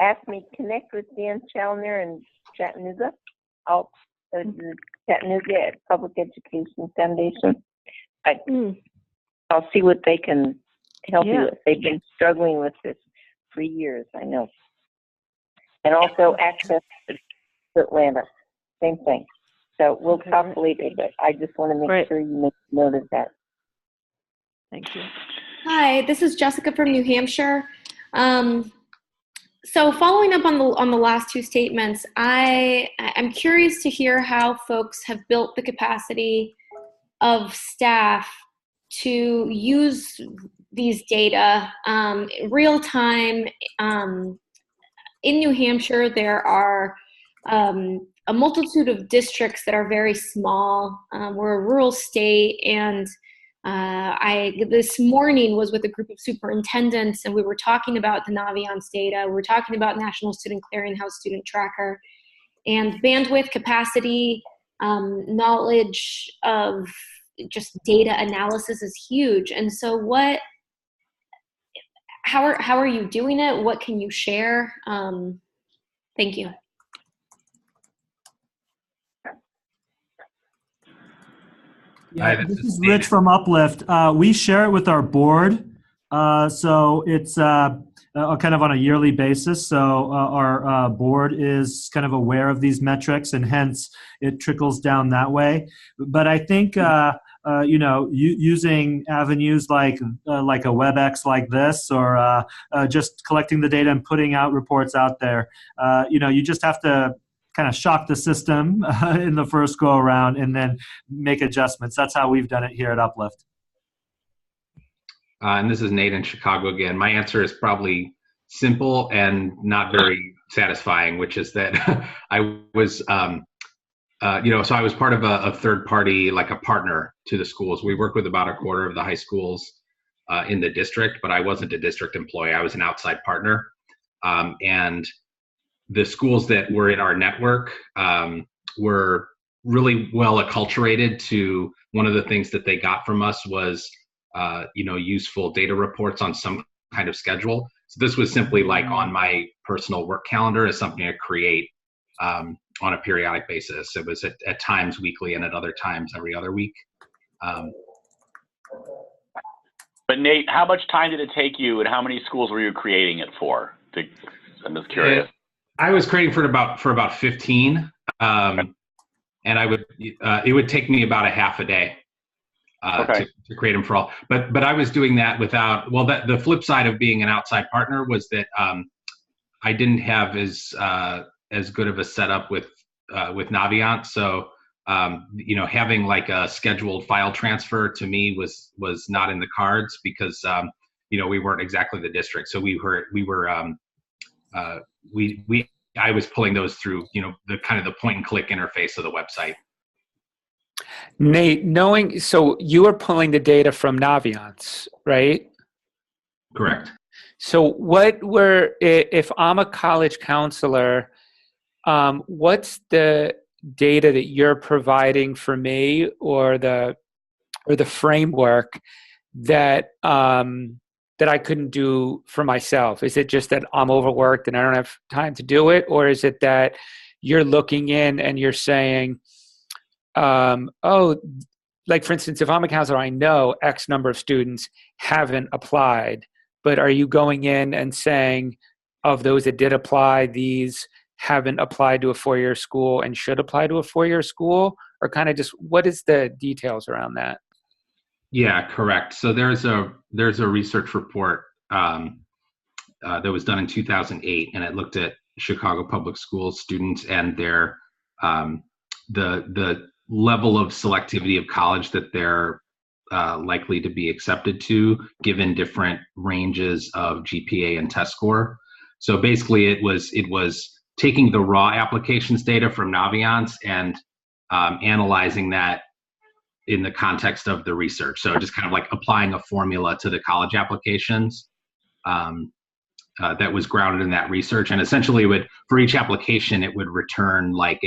ask me connect with Dan Chalner in Chattanooga. Chattanooga at Public Education Foundation. I'll see what they can help you with. They've been struggling with this for years, I know. And also access to Atlanta, same thing. So we'll talk later, but I just want to make sure you make note of that. Thank you. Hi, this is Jessica from New Hampshire. So following up on the last two statements, I'm curious to hear how folks have built the capacity of staff to use these data real time. In New Hampshire, there are a multitude of districts that are very small. We're a rural state, and I this morning was with a group of superintendents, and we were talking about the Naviance data. We were talking about National Student Clearinghouse Student Tracker, and bandwidth, capacity, knowledge of just data analysis is huge. And so how are you doing it? What can you share? Thank you. Yeah, this is Rich from Uplift. We share it with our board. So it's kind of on a yearly basis. So our board is kind of aware of these metrics, and hence it trickles down that way. But I think, using avenues like a WebEx like this, or just collecting the data and putting out reports out there, you just have to kind of shock the system in the first go around and then make adjustments. That's how we've done it here at Uplift. And this is Nate in Chicago again. My answer is probably simple and not very satisfying, which is that I was, so I was part of a third party, like a partner to the schools. We worked with about a quarter of the high schools in the district, but I wasn't a district employee. I was an outside partner. And the schools that were in our network were really well acculturated to one of the things that they got from us was, useful data reports on some kind of schedule. So this was simply like on my personal work calendar as something to create on a periodic basis. It was at times weekly and at other times every other week. But Nate, how much time did it take you, and how many schools were you creating it for? I'm just curious. I was creating for about 15, and it would take me about a half a day to create them for all. But I was doing that without. Well, the flip side of being an outside partner was that I didn't have as good of a setup with Naviance. So having like a scheduled file transfer to me was not in the cards because we weren't exactly the district. So I was pulling those through the kind of the point and click interface of the website. Nate, so you were pulling the data from Naviance, right? Correct. So if I'm a college counselor, what's the data that you're providing for me or the framework that I couldn't do for myself? Is it just that I'm overworked and I don't have time to do it? Or is it that you're looking in and you're saying, like for instance, if I'm a counselor, I know X number of students haven't applied, but are you going in and saying, of those that did apply, these haven't applied to a four-year school and should apply to a four-year school? Or kind of just what is the details around that? Yeah, correct. So there's a research report that was done in 2008, and it looked at Chicago public school students and their the level of selectivity of college that they're likely to be accepted to, given different ranges of GPA and test score. So basically, it was taking the raw applications data from Naviance and analyzing that in the context of the research. So just kind of like applying a formula to the college applications that was grounded in that research. And essentially for each application, it would return like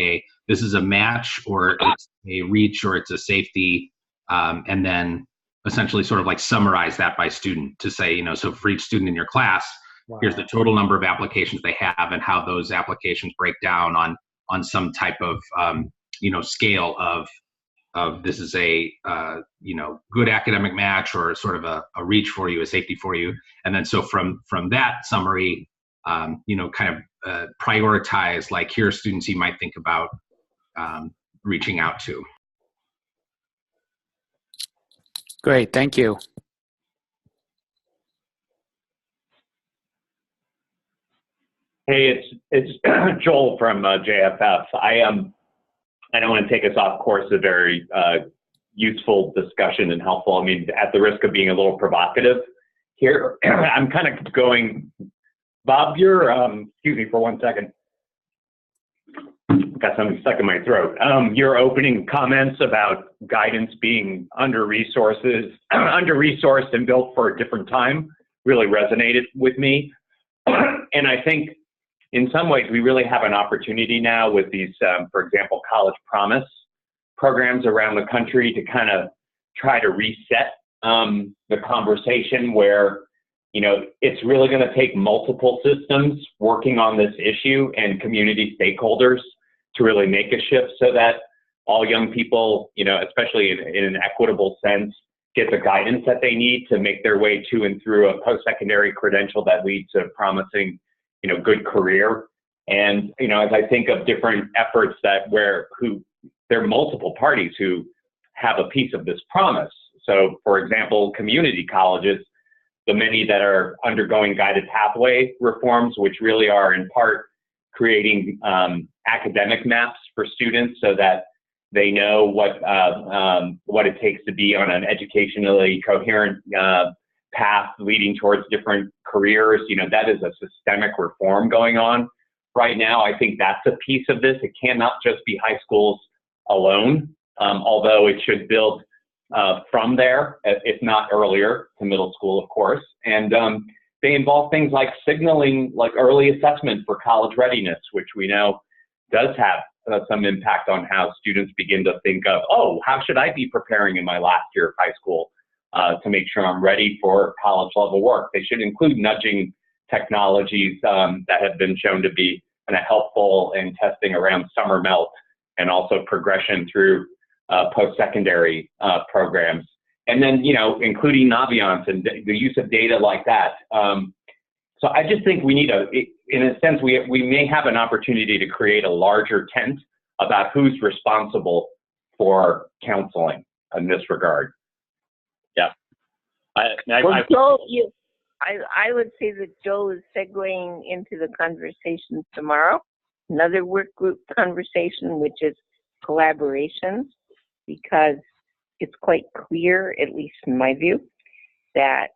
this is a match, or it's a reach, or it's a safety. And then essentially sort of like summarize that by student to say, so for each student in your class, here's the total number of applications they have and how those applications break down on some type of, scale of this is a good academic match, or sort of a reach for you, a safety for you. And then so from that summary, kind of prioritize, like, here are students you might think about reaching out to. Great, thank you. Hey, it's Joel from JFF. I don't want to take us off course. A very useful discussion and helpful. I mean, at the risk of being a little provocative here, I'm kind of going, Bob, you're, excuse me for 1 second. Got something stuck in my throat. Your opening comments about guidance being under-resourced and built for a different time really resonated with me. And I think in some ways, we really have an opportunity now with these, for example, College Promise programs around the country to kind of try to reset the conversation where, it's really going to take multiple systems working on this issue and community stakeholders to really make a shift so that all young people, especially in an equitable sense, get the guidance that they need to make their way to and through a post-secondary credential that leads to a promising good career. And, as I think of different efforts there are multiple parties who have a piece of this promise. So, for example, community colleges, the many that are undergoing guided pathway reforms, which really are in part creating academic maps for students so that they know what it takes to be on an educationally coherent path leading towards different careers. That is a systemic reform going on right now. I think that's a piece of this. It cannot just be high schools alone, although it should build from there, if not earlier, to middle school, of course. And they involve things like signaling, like early assessment for college readiness, which we know does have some impact on how students begin to think of, oh, how should I be preparing in my last year of high school to make sure I'm ready for college level work? They should include nudging technologies that have been shown to be kind of helpful in testing around summer melt and also progression through post-secondary programs. And then, you know, including Naviance and the use of data like that. So I just think we need in a sense, we may have an opportunity to create a larger tent about who's responsible for counseling in this regard. Yeah. Joel, I would say that Joel is segueing into the conversation tomorrow, another work group conversation, which is collaborations, because it's quite clear, at least in my view, that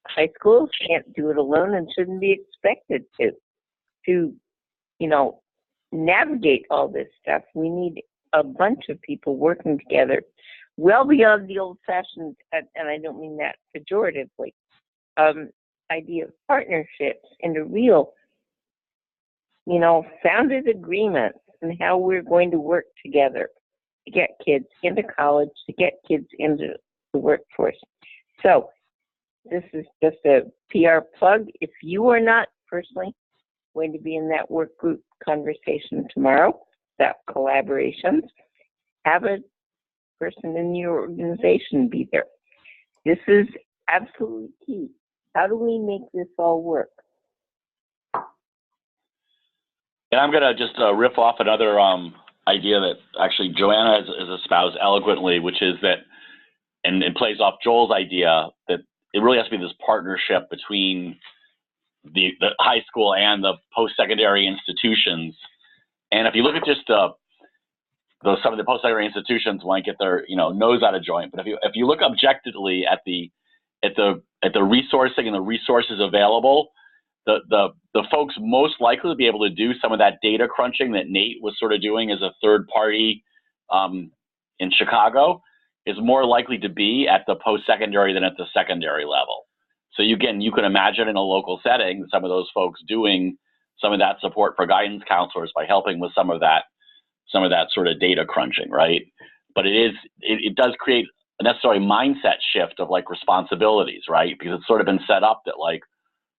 high schools can't do it alone and shouldn't be expected to, you know, navigate all this stuff. We need a bunch of people working together well beyond the old-fashioned, and I don't mean that pejoratively, idea of partnerships and a real, you know, founded agreement on how we're going to work together to get kids into college, to get kids into the workforce. So this is just a PR plug. If you are not personally going to be in that work group conversation tomorrow about collaborations, have a person in your organization be there. This is absolutely key. How do we make this all work? And I'm going to just riff off another idea that actually Joanna has espoused eloquently, which is that, and it plays off Joel's idea, that it really has to be this partnership between the high school and the post-secondary institutions. And if you look at just some of the post-secondary institutions might get their nose out of joint, but if you look objectively at the resourcing and the resources available, the folks most likely to be able to do some of that data crunching that Nate was sort of doing as a third party in Chicago is more likely to be at the post-secondary than at the secondary level. So you can imagine in a local setting, some of those folks doing some of that support for guidance counselors by helping with some of that sort of data crunching, right? But it does create a necessary mindset shift of like responsibilities, right? Because it's sort of been set up that like,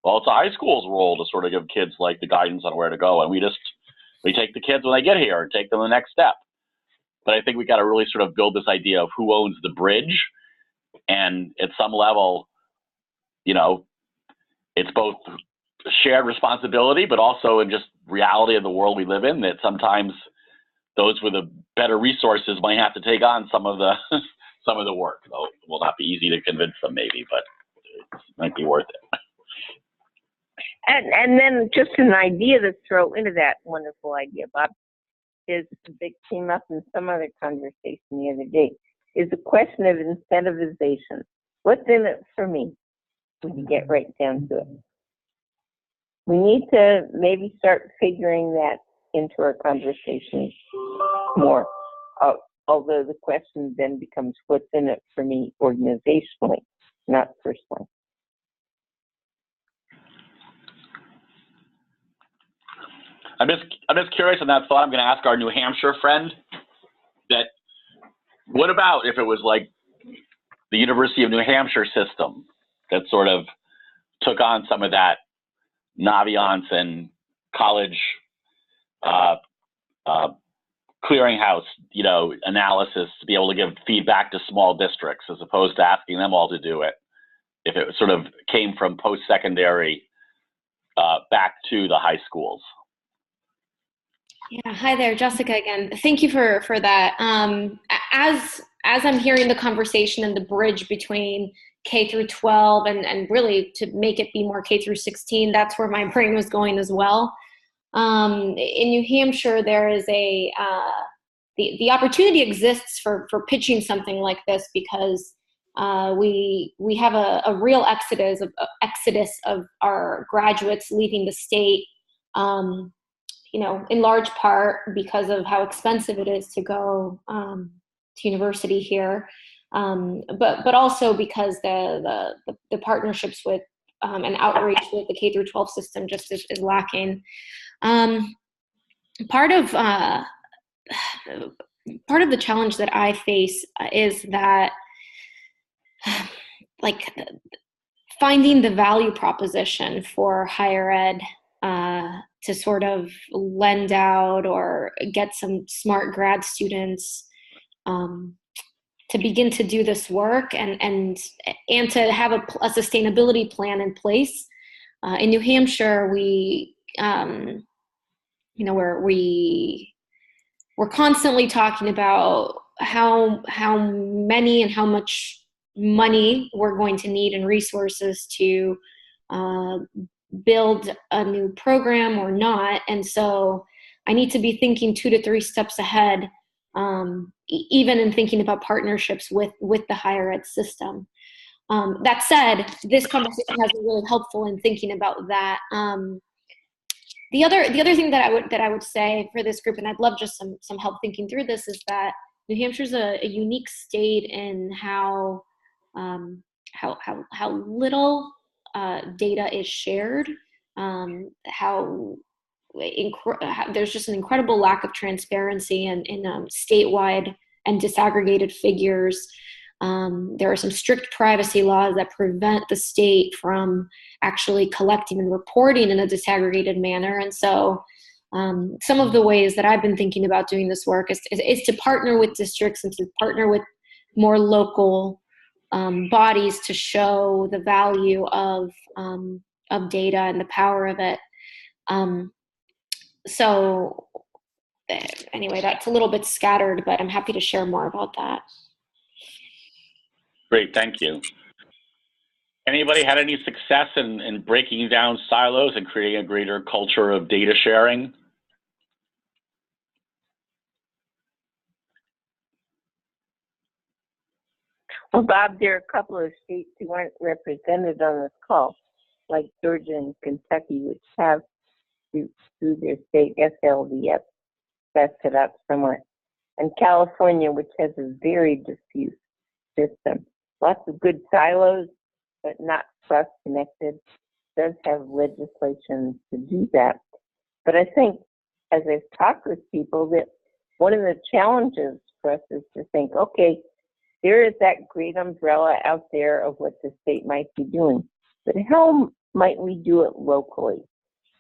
well, it's a high school's role to sort of give kids like the guidance on where to go. And we take the kids when they get here and take them the next step. But I think we got to really sort of build this idea of who owns the bridge. And at some level, it's both shared responsibility, but also in just reality of the world we live in, that sometimes those with the better resources might have to take on some of the work. Though it will not be easy to convince them maybe, but it might be worth it. And then just an idea to throw into that wonderful idea, Bob, is that came up in some other conversation the other day, is the question of incentivization. What's in it for me? We can get right down to it. We need to maybe start figuring that into our conversations more. Although the question then becomes, what's in it for me organizationally, not personally. I'm just curious on that thought. I'm going to ask our New Hampshire friend that, what about if it was like the University of New Hampshire system that sort of took on some of that Naviance and college clearinghouse, analysis to be able to give feedback to small districts as opposed to asking them all to do it. If it sort of came from post-secondary back to the high schools. Yeah, hi there, Jessica again. Thank you for that. As I'm hearing the conversation and the bridge between K through 12 and really to make it be more K through 16, that's where my brain was going as well. In New Hampshire, there is the opportunity exists for pitching something like this because we have a real exodus of our graduates leaving the state. In large part because of how expensive it is to go to university here, but also because the partnerships with and outreach with the K through 12 system just is lacking. Part of part of the challenge that I face is that, like, finding the value proposition for higher ed to sort of lend out or get some smart grad students to begin to do this work and to have a sustainability plan in place. In New Hampshire, we're constantly talking about how many and how much money we're going to need and resources to build a new program or not. And so I need to be thinking 2 to 3 steps ahead, even in thinking about partnerships with the higher ed system. That said, this conversation has been really helpful in thinking about that. The other thing that I would say for this group, and I'd love just some help thinking through this, is that New Hampshire's a unique state in how little data is shared, there's just an incredible lack of transparency in statewide and disaggregated figures. There are some strict privacy laws that prevent the state from actually collecting and reporting in a disaggregated manner. And so some of the ways that I've been thinking about doing this work is to partner with districts and to partner with more local bodies to show the value of data and the power of it. So anyway, that's a little bit scattered, but I'm happy to share more about that. Great, thank you. Anybody had any success in breaking down silos and creating a greater culture of data sharing? Well, Bob, there are a couple of states who aren't represented on this call, like Georgia and Kentucky, which have through their state SLDS set it up somewhere, and California, which has a very diffuse system. Lots of good silos, but not cross-connected. Does have legislation to do that. But I think, as I've talked with people, that one of the challenges for us is to think, okay, there is that great umbrella out there of what the state might be doing, but how might we do it locally?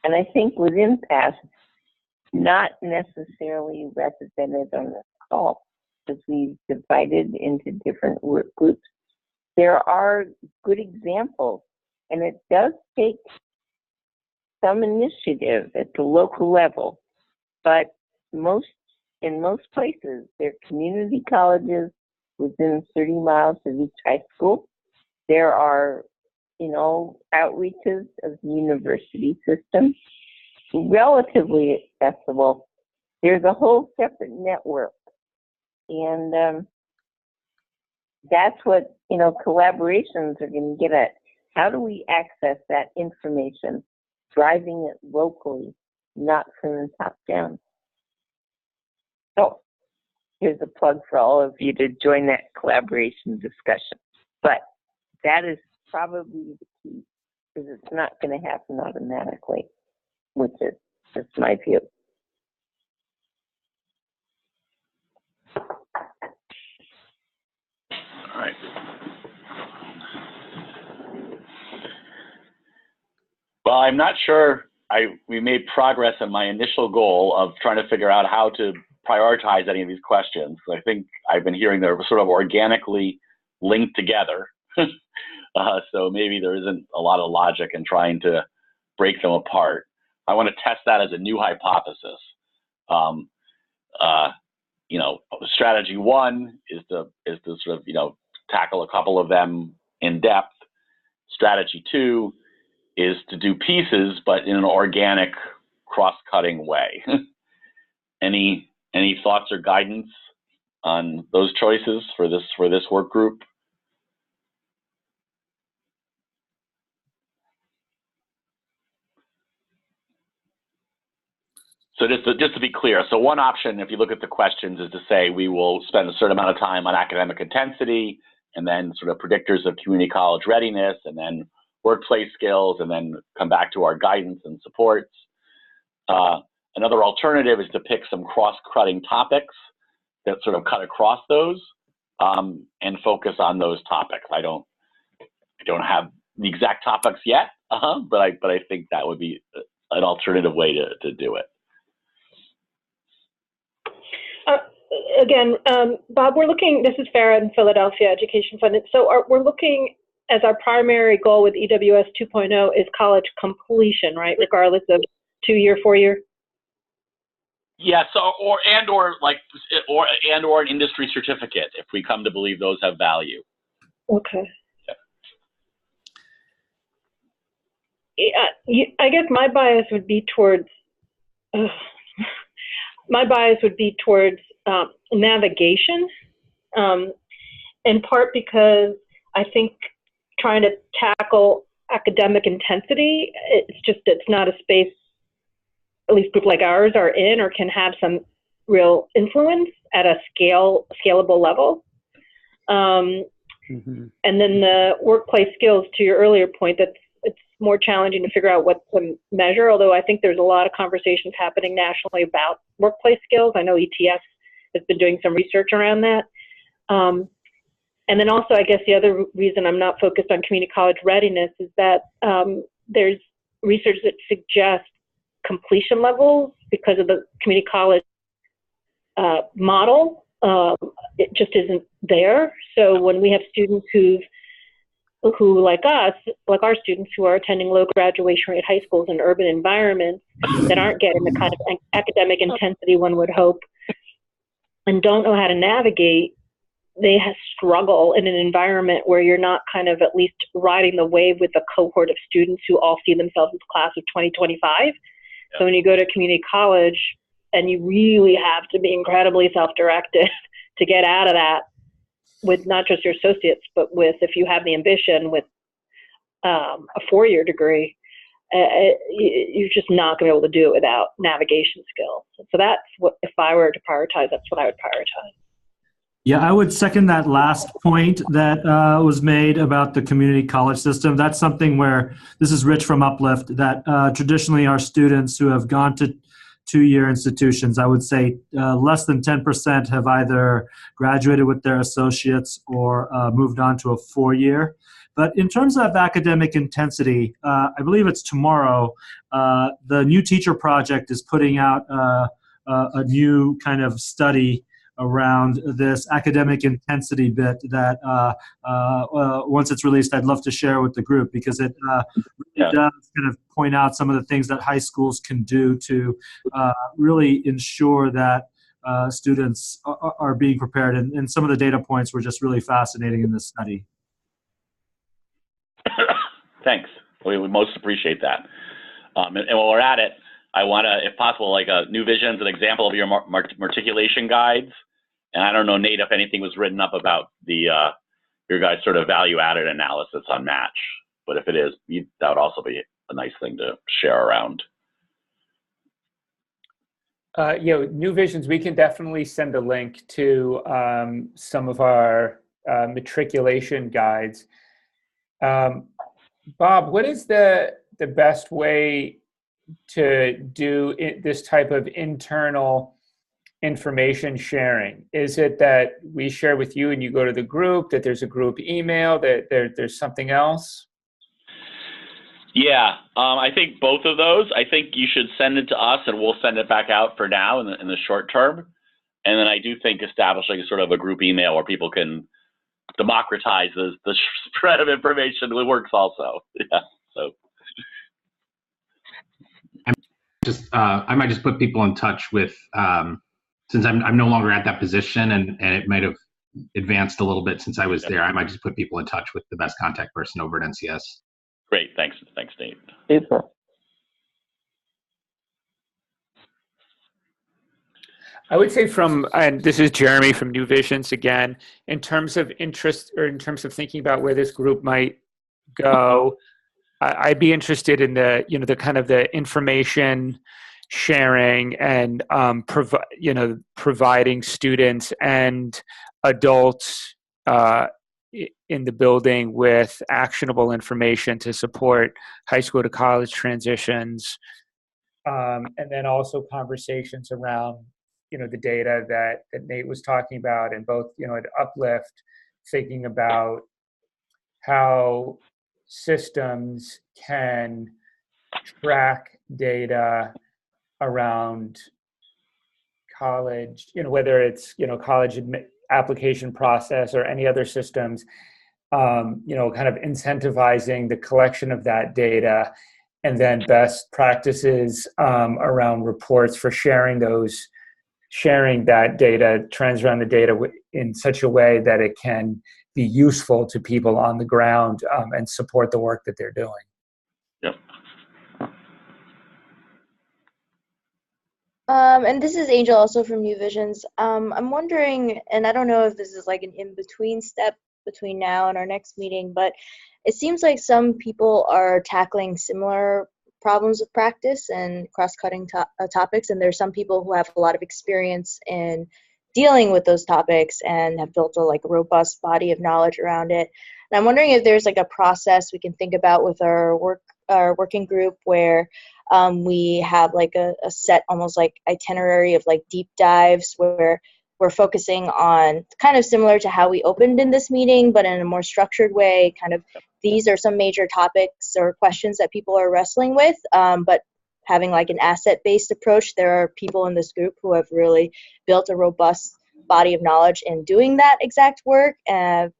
And I think within PASS, not necessarily represented on this call, because we've divided into different work groups. There are good examples, and it does take some initiative at the local level, but in most places, they're community colleges within 30 miles of each high school. There are, outreaches of the university system, relatively accessible. There's a whole separate network, and that's what collaborations are going to get at. How do we access that information, driving it locally, not from the top down? So here's a plug for all of you to join that collaboration discussion. But that is probably the key, because it's not going to happen automatically, which is just my view. All right. Well, I'm not sure we made progress on my initial goal of trying to figure out how to prioritize any of these questions. I think I've been hearing they're sort of organically linked together. So maybe there isn't a lot of logic in trying to break them apart. I want to test that as a new hypothesis. Strategy one is to sort of, tackle a couple of them in depth. Strategy two is to do pieces, but in an organic, cross-cutting way. Any thoughts or guidance on those choices for this work group? So just to be clear, so one option, if you look at the questions, is to say we will spend a certain amount of time on academic intensity, and then sort of predictors of community college readiness, and then workplace skills, and then come back to our guidance and supports. Another alternative is to pick some cross-cutting topics that sort of cut across those and focus on those topics. I don't have the exact topics yet, but I think that would be an alternative way to do it. Again, Bob, we're looking, this is Farah in Philadelphia Education Fund. So we're looking as our primary goal with EWS 2.0 is college completion, right? Regardless of 2-year, 4-year? Yeah, so or an industry certificate if we come to believe those have value. Okay. Yeah, I guess my bias would be towards navigation, in part because I think trying to tackle academic intensity, it's not a space at least groups like ours are in or can have some real influence at a scalable level. And then the workplace skills, to your earlier point, that it's more challenging to figure out what to measure, although I think there's a lot of conversations happening nationally about workplace skills. I know ETS has been doing some research around that. And then also, I guess the other reason I'm not focused on community college readiness is that there's research that suggests completion levels because of the community college model. It just isn't there. So when we have students who like us, like our students who are attending low graduation rate high schools in urban environments that aren't getting the kind of academic intensity one would hope and don't know how to navigate, they struggle in an environment where you're not kind of at least riding the wave with a cohort of students who all see themselves as class of 2025. So when you go to community college and you really have to be incredibly self-directed to get out of that with not just your associates, but with, if you have the ambition, with a 4-year degree, you're just not going to be able to do it without navigation skills. So that's what, if I were to prioritize, that's what I would prioritize. Yeah, I would second that last point that was made about the community college system. That's something where, this is Rich from Uplift, that traditionally our students who have gone to 2-year institutions, I would say less than 10% have either graduated with their associates or moved on to a 4-year. But in terms of academic intensity, I believe it's tomorrow, the New Teacher Project is putting out a new kind of study around this academic intensity bit that once it's released, I'd love to share with the group, because it really does kind of point out some of the things that high schools can do to really ensure that students are being prepared. And some of the data points were just really fascinating in this study. Thanks. We most appreciate that. And while we're at it, I want to, if possible, like New Vision's an example of your matriculation guides. And I don't know, Nate, if anything was written up about the your guys' sort of value-added analysis on Match. But if it is, that would also be a nice thing to share around. New Visions, we can definitely send a link to some of our matriculation guides. Bob, what is the best way to do this type of internal information sharing? Is it that we share with you and you go to the group, that there's a group email, that there's something else? Yeah, I think both of those. I think you should send it to us and we'll send it back out for now in the short term. And then I do think establishing sort of a group email where people can democratize the spread of information works also. Yeah, so. I might just put people in touch with, since I'm no longer at that position and it might have advanced a little bit since I was there, I might just put people in touch with the best contact person over at NCS. Great, thanks Nate. Super. I would say and this is Jeremy from New Visions again, in terms of interest or in terms of thinking about where this group might go, I'd be interested in the kind of the information sharing and providing students and adults in the building with actionable information to support high school to college transitions. and then also conversations around, the data that Nate was talking about, and both, at Uplift, thinking about how systems can track data around college, whether it's, college application process or any other systems, kind of incentivizing the collection of that data, and then best practices around reports for sharing that data, trends around the data in such a way that it can be useful to people on the ground and support the work that they're doing. Yep. And this is Angel, also from New Visions. I'm wondering, and I don't know if this is like an in-between step between now and our next meeting, but it seems like some people are tackling similar problems of practice and cross-cutting topics, and there's some people who have a lot of experience in dealing with those topics and have built a robust body of knowledge around it. And I'm wondering if there's like a process we can think about with our working group where we have like a set almost like itinerary of like deep dives where we're focusing on, kind of similar to how we opened in this meeting, but in a more structured way, kind of these are some major topics or questions that people are wrestling with, but having like an asset-based approach. There are people in this group who have really built a robust body of knowledge in doing that exact work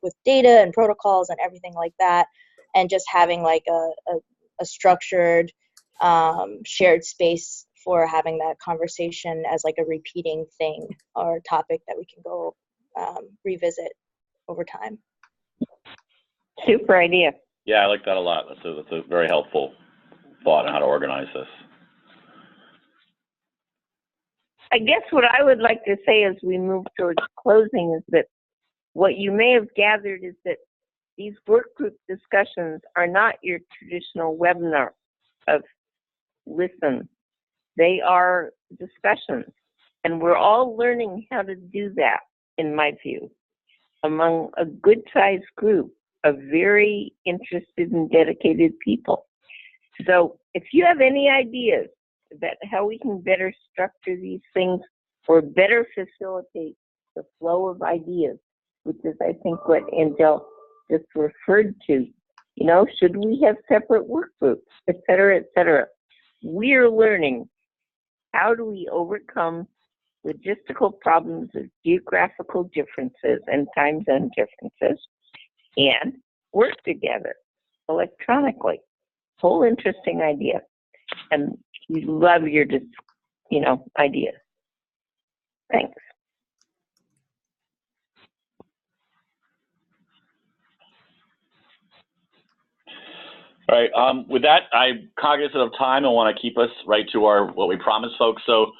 with data and protocols and everything like that, and just having like a structured shared space for having that conversation as like a repeating thing or topic that we can go revisit over time. Super idea. Yeah, I like that a lot. That's a very helpful thought on how to organize this. I guess what I would like to say as we move towards closing is that what you may have gathered is that these work group discussions are not your traditional webinar of listen. They are discussions, and we're all learning how to do that, in my view, among a good-sized group of very interested and dedicated people. So if you have any ideas about how we can better structure these things or better facilitate the flow of ideas, which is, I think, what Angel just referred to, should we have separate work groups, et cetera, et cetera. We're learning how do we overcome logistical problems of geographical differences and time zone differences and work together electronically. Whole interesting idea. And we love your, ideas. Thanks. All right. With that, I'm cognizant of time. I want to keep us right to what we promised folks. So,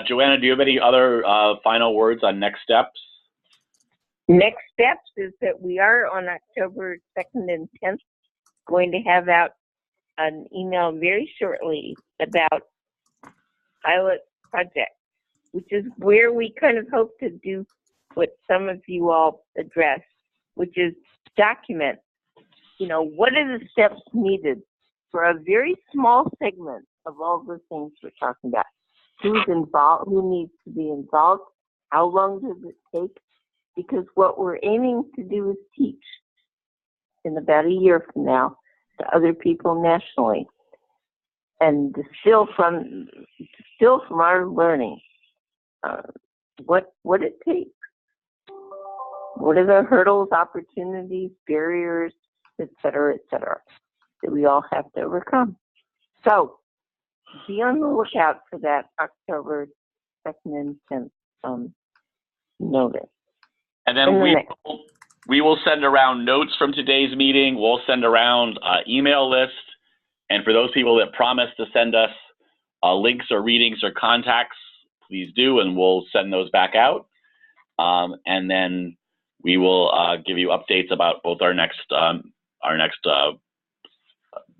Joanna, do you have any other final words on next steps? Next steps is that we are on October 2nd and 10th going to have out an email very shortly about pilot project, which is where we kind of hope to do what some of you all addressed, which is document, what are the steps needed for a very small segment of all the things we're talking about. Who's involved, who needs to be involved, how long does it take? Because what we're aiming to do is teach in about a year from now to other people nationally, and distill from our learning what it takes. What are the hurdles, opportunities, barriers, et cetera, that we all have to overcome? So be on the lookout for that October 2nd and 10th notice. And then we will send around notes from today's meeting. We'll send around email list. And for those people that promise to send us links or readings or contacts, please do, and we'll send those back out. And then we will give you updates about both our next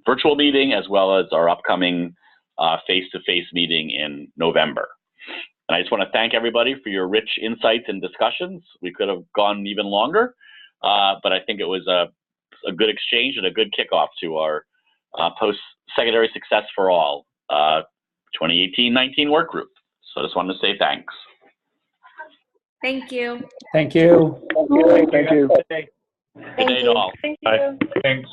virtual meeting as well as our upcoming face-to-face meeting in November. And I just want to thank everybody for your rich insights and discussions. We could have gone even longer, but I think it was a good exchange and a good kickoff to our post-secondary success for all 2018-19 work group. So I just wanted to say thanks. Thank you. Thank you. Thank you. Good day to all. Thank Bye. you. Thanks.